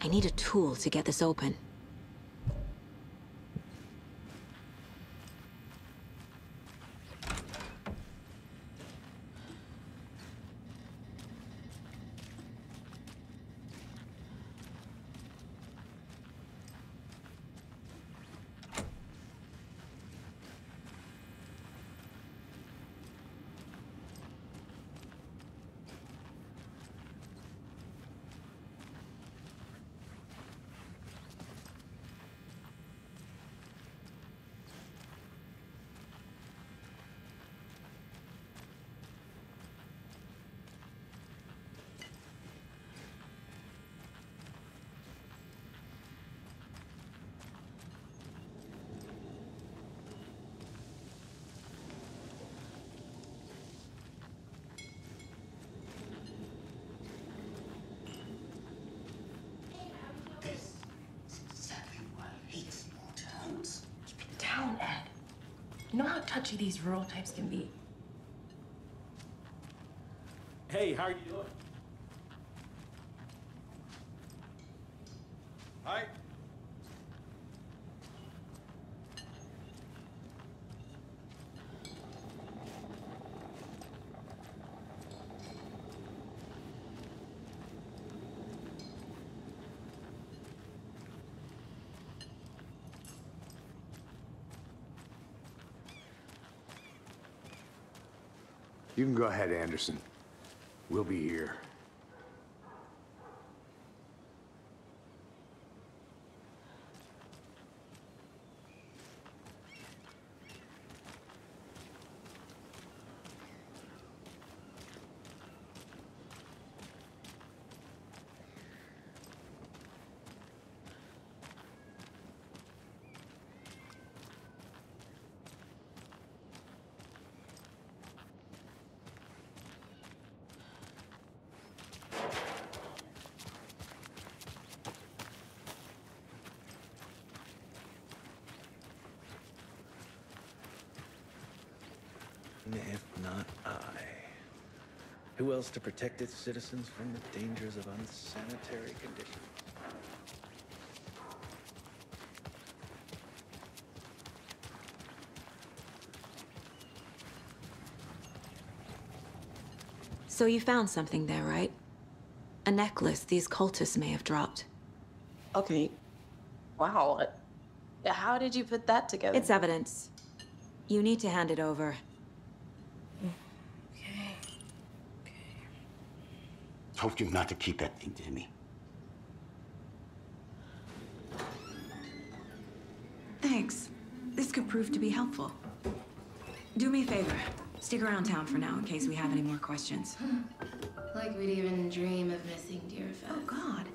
I need a tool to get this open. Down, Ed. You know how touchy these rural types can be. Hey, how are you doing? Hi. You can go ahead, Anderson. We'll be here. If not I. Who else to protect its citizens from the dangers of unsanitary conditions? So you found something there, right? A necklace these cultists may have dropped. Okay. Wow. How did you put that together? It's evidence. You need to hand it over. Told you not to keep that thing, Jimmy. Thanks. This could prove to be helpful. Do me a favor. Stick around town for now in case we have any more questions. Like we'd even dream of missing dear Fez. Oh, God.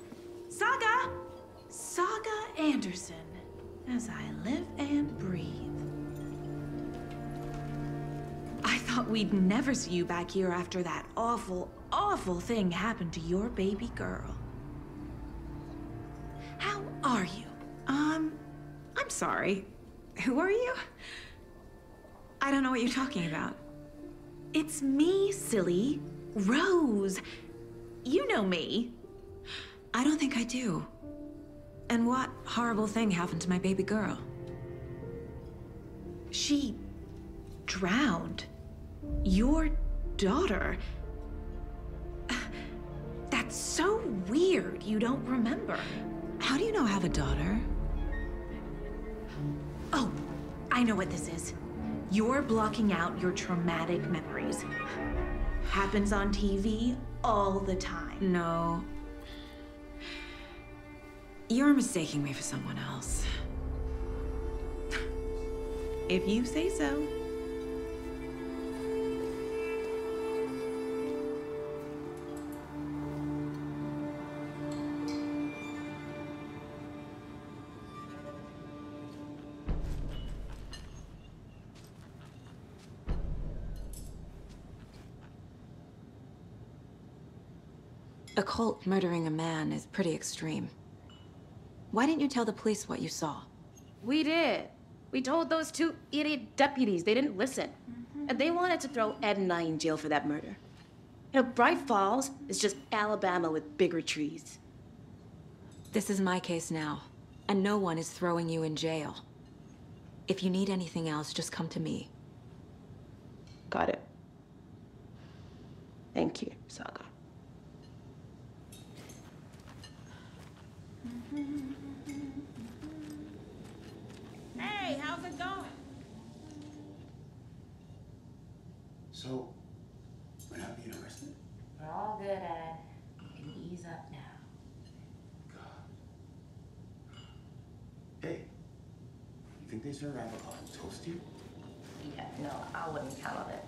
Saga! Saga Anderson. As I live and breathe. I thought we'd never see you back here after that awful, awful thing happened to your baby girl. How are you? I'm sorry. Who are you? I don't know what you're talking about. It's me, silly. Rose. You know me. I don't think I do. And what horrible thing happened to my baby girl? She drowned. Your daughter. That's so weird you don't remember. How do you know I have a daughter? Oh, I know what this is. You're blocking out your traumatic memories. Happens on TV all the time. No. You're mistaking me for someone else. If you say so. A cult murdering a man is pretty extreme. Why didn't you tell the police what you saw? We did. We told those two idiot deputies. They didn't listen. And they wanted to throw Ed and I in jail for that murder. You know, Bright Falls is just Alabama with bigger trees. This is my case now, and no one is throwing you in jail. If you need anything else, just come to me. Got it. Thank you, Saga. Hey, how's it going? So, we're not being arrested? We're all good, Ed. You can ease up now. Hey, you think they serve avocado toast here? Yeah, no, I wouldn't count on it.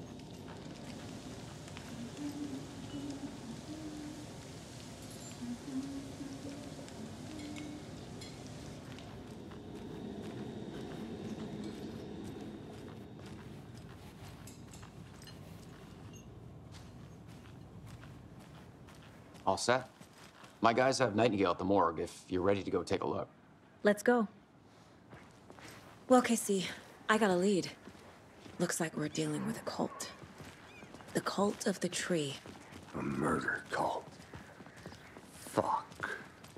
All set. My guys have Nightingale at the morgue if you're ready to go take a look. Let's go. Well, Casey, I got a lead. Looks like we're dealing with a cult. The cult of the tree. A murder cult. Fuck.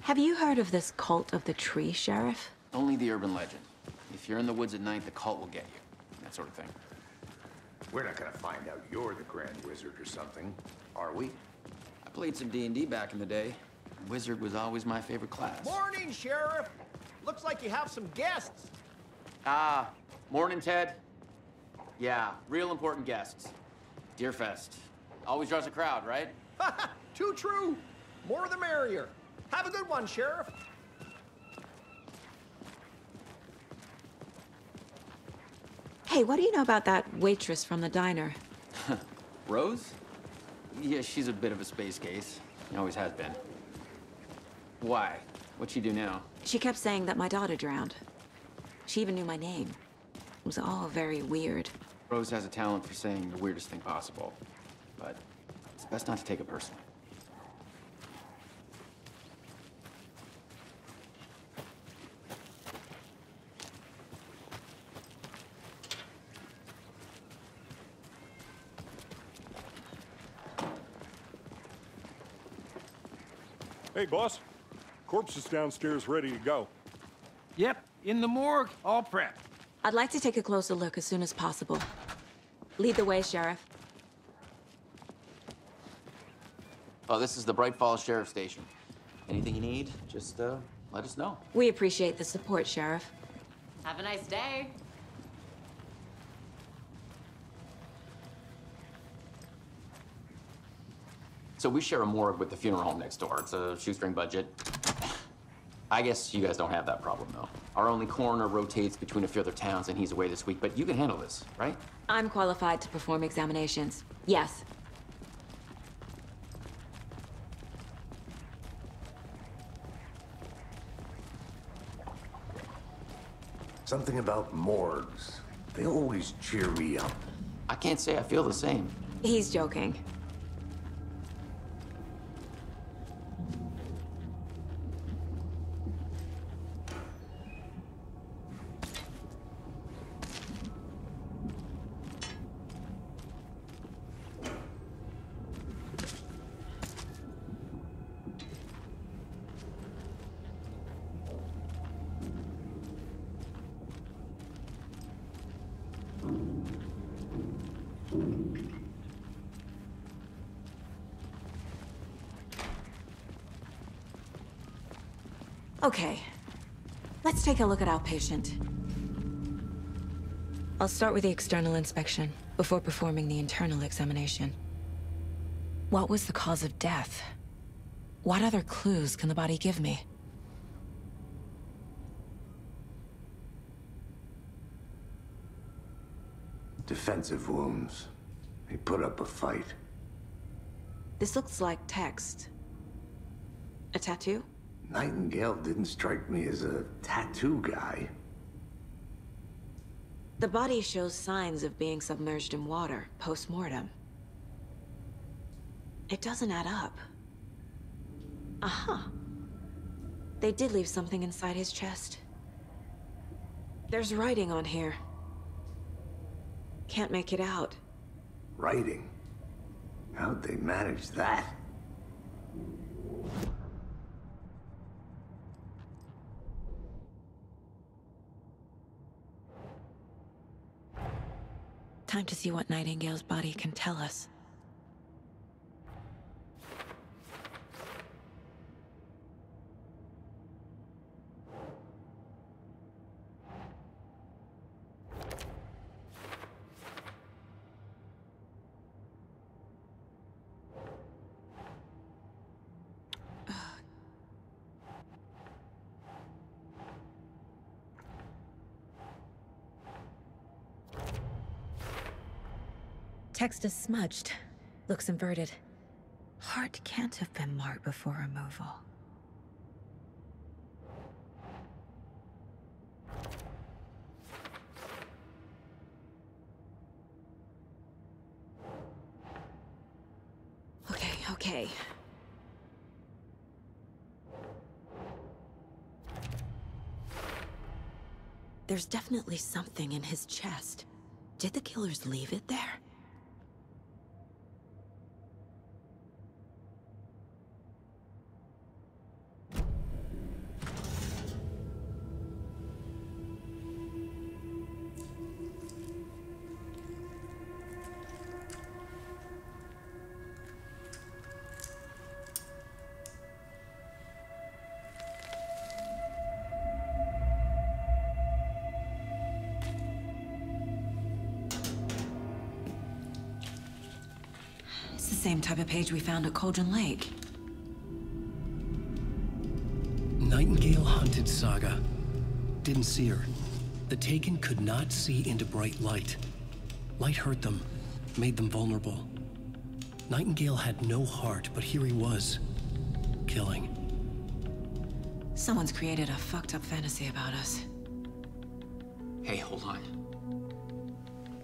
Have you heard of this cult of the tree, Sheriff? Only the urban legend. If you're in the woods at night, the cult will get you. That sort of thing. We're not gonna find out you're the Grand Wizard or something, are we? I played some D&D back in the day. Wizard was always my favorite class. Morning, Sheriff. Looks like you have some guests. Ah, morning, Ted. Yeah, real important guests. Deerfest. Always draws a crowd, right? Too true. More the merrier. Have a good one, Sheriff. Hey, what do you know about that waitress from the diner? Rose? Yeah, she's a bit of a space case. Always has been. Why? What'd she do now? She kept saying that my daughter drowned. She even knew my name. It was all very weird. Rose has a talent for saying the weirdest thing possible. But it's best not to take it personally. Hey, boss. Corpse is downstairs ready to go. Yep, in the morgue, all prepped. I'd like to take a closer look as soon as possible. Lead the way, Sheriff. Oh, this is the Bright Falls Sheriff Station. Anything you need, just let us know. We appreciate the support, Sheriff. Have a nice day. So we share a morgue with the funeral home next door. It's a shoestring budget. I guess you guys don't have that problem, though. Our only coroner rotates between a few other towns, and he's away this week, but you can handle this, right? I'm qualified to perform examinations. Yes. Something about morgues. They always cheer me up. I can't say I feel the same. He's joking. Okay, let's take a look at our patient. I'll start with the external inspection before performing the internal examination. What was the cause of death? What other clues can the body give me? Defensive wounds. He put up a fight. This looks like text. A tattoo? Nightingale didn't strike me as a tattoo guy. The body shows signs of being submerged in water post-mortem. It doesn't add up. Aha. They did leave something inside his chest. There's writing on here. Can't make it out. Writing? How'd they manage that? Time to see what Nightingale's body can tell us. Text is smudged. Looks inverted. Heart can't have been marked before removal. Okay. There's definitely something in his chest. Did the killers leave it there? Same type of page we found at Cauldron Lake. Nightingale hunted Saga. Didn't see her. The Taken could not see into bright light. Light hurt them, made them vulnerable. Nightingale had no heart, but here he was, killing. Someone's created a fucked up fantasy about us. Hey, hold on.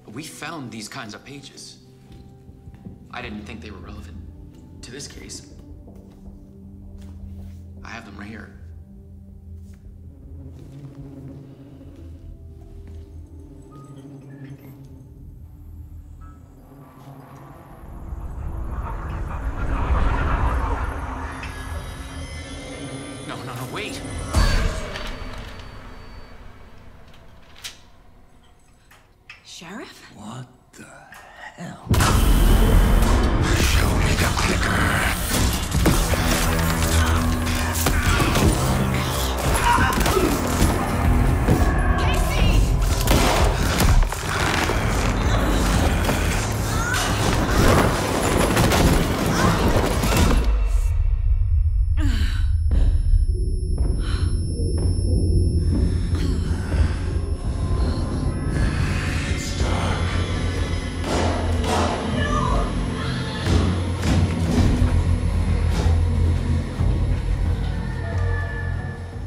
We found these kinds of pages. I didn't think they were relevant to this case. I have them right here. No, wait! Sheriff? What the hell? Show me the clicker.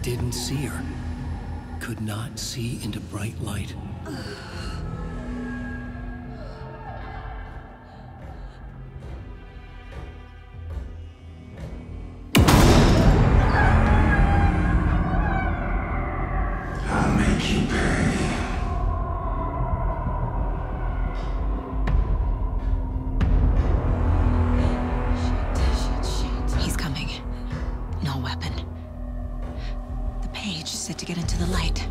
Didn't see her. Could not see into bright light. I'll make you pay. He's coming. No weapon. The page set to get into the light.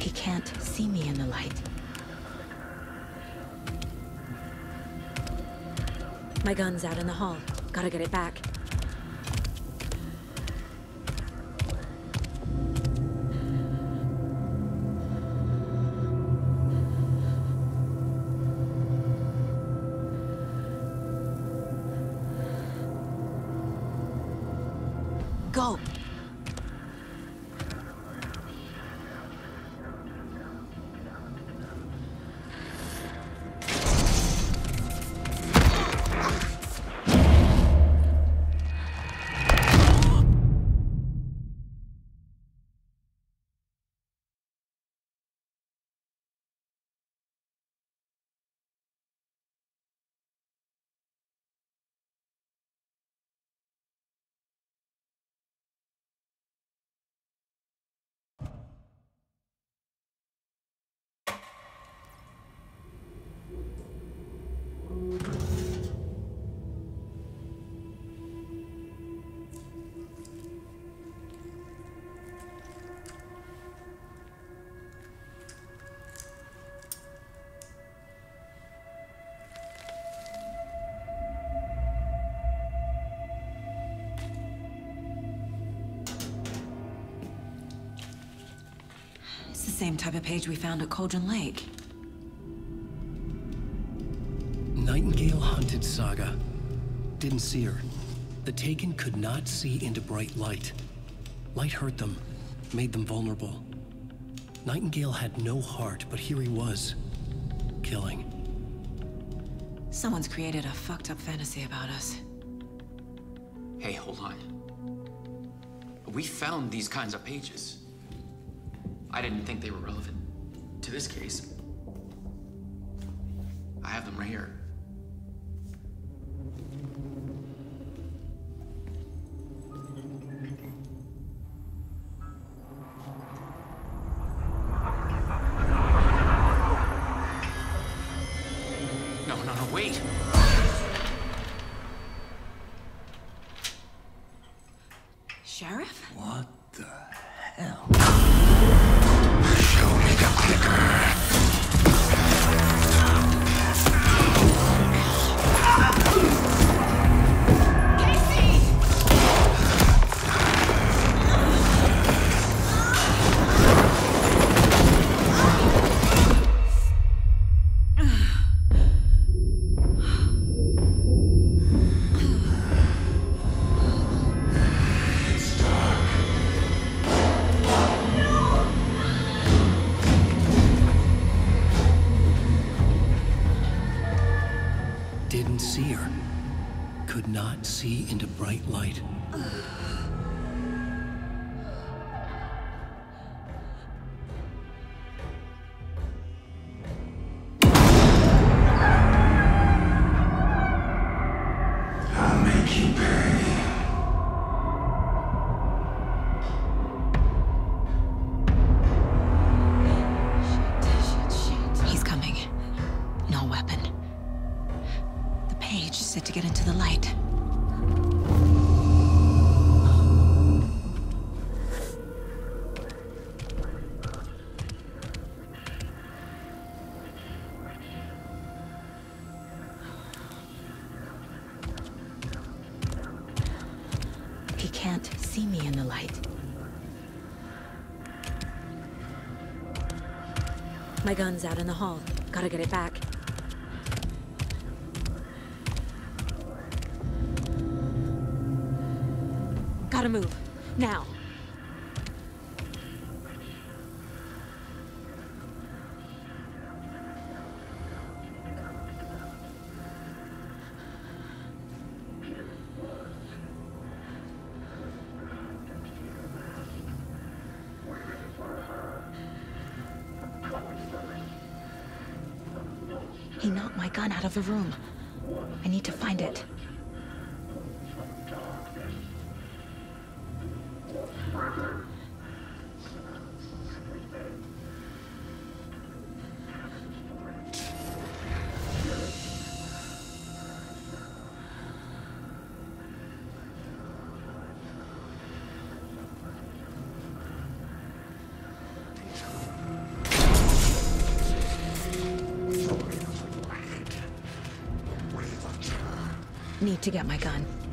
He can't see me in the light. My gun's out in the hall. Gotta get it back. Go! It's the same type of page we found at Cauldron Lake. Nightingale hunted Saga. Didn't see her. The Taken could not see into bright light. Light hurt them, made them vulnerable. Nightingale had no heart, but here he was, killing. Someone's created a fucked up fantasy about us. Hey, hold on. We found these kinds of pages. I didn't think they were relevant to this case. I have them right here. No, wait! Sheriff? What the hell? Show me the clicker. Didn't see her. Could not see into bright light. I'll make you pay. He's coming. No weapon. The page set to get into the light. He can't see me in the light. My gun's out in the hall. Gotta get it back. Gotta move. Now. He knocked my gun out of the room. I need to find it. Need to get my gun.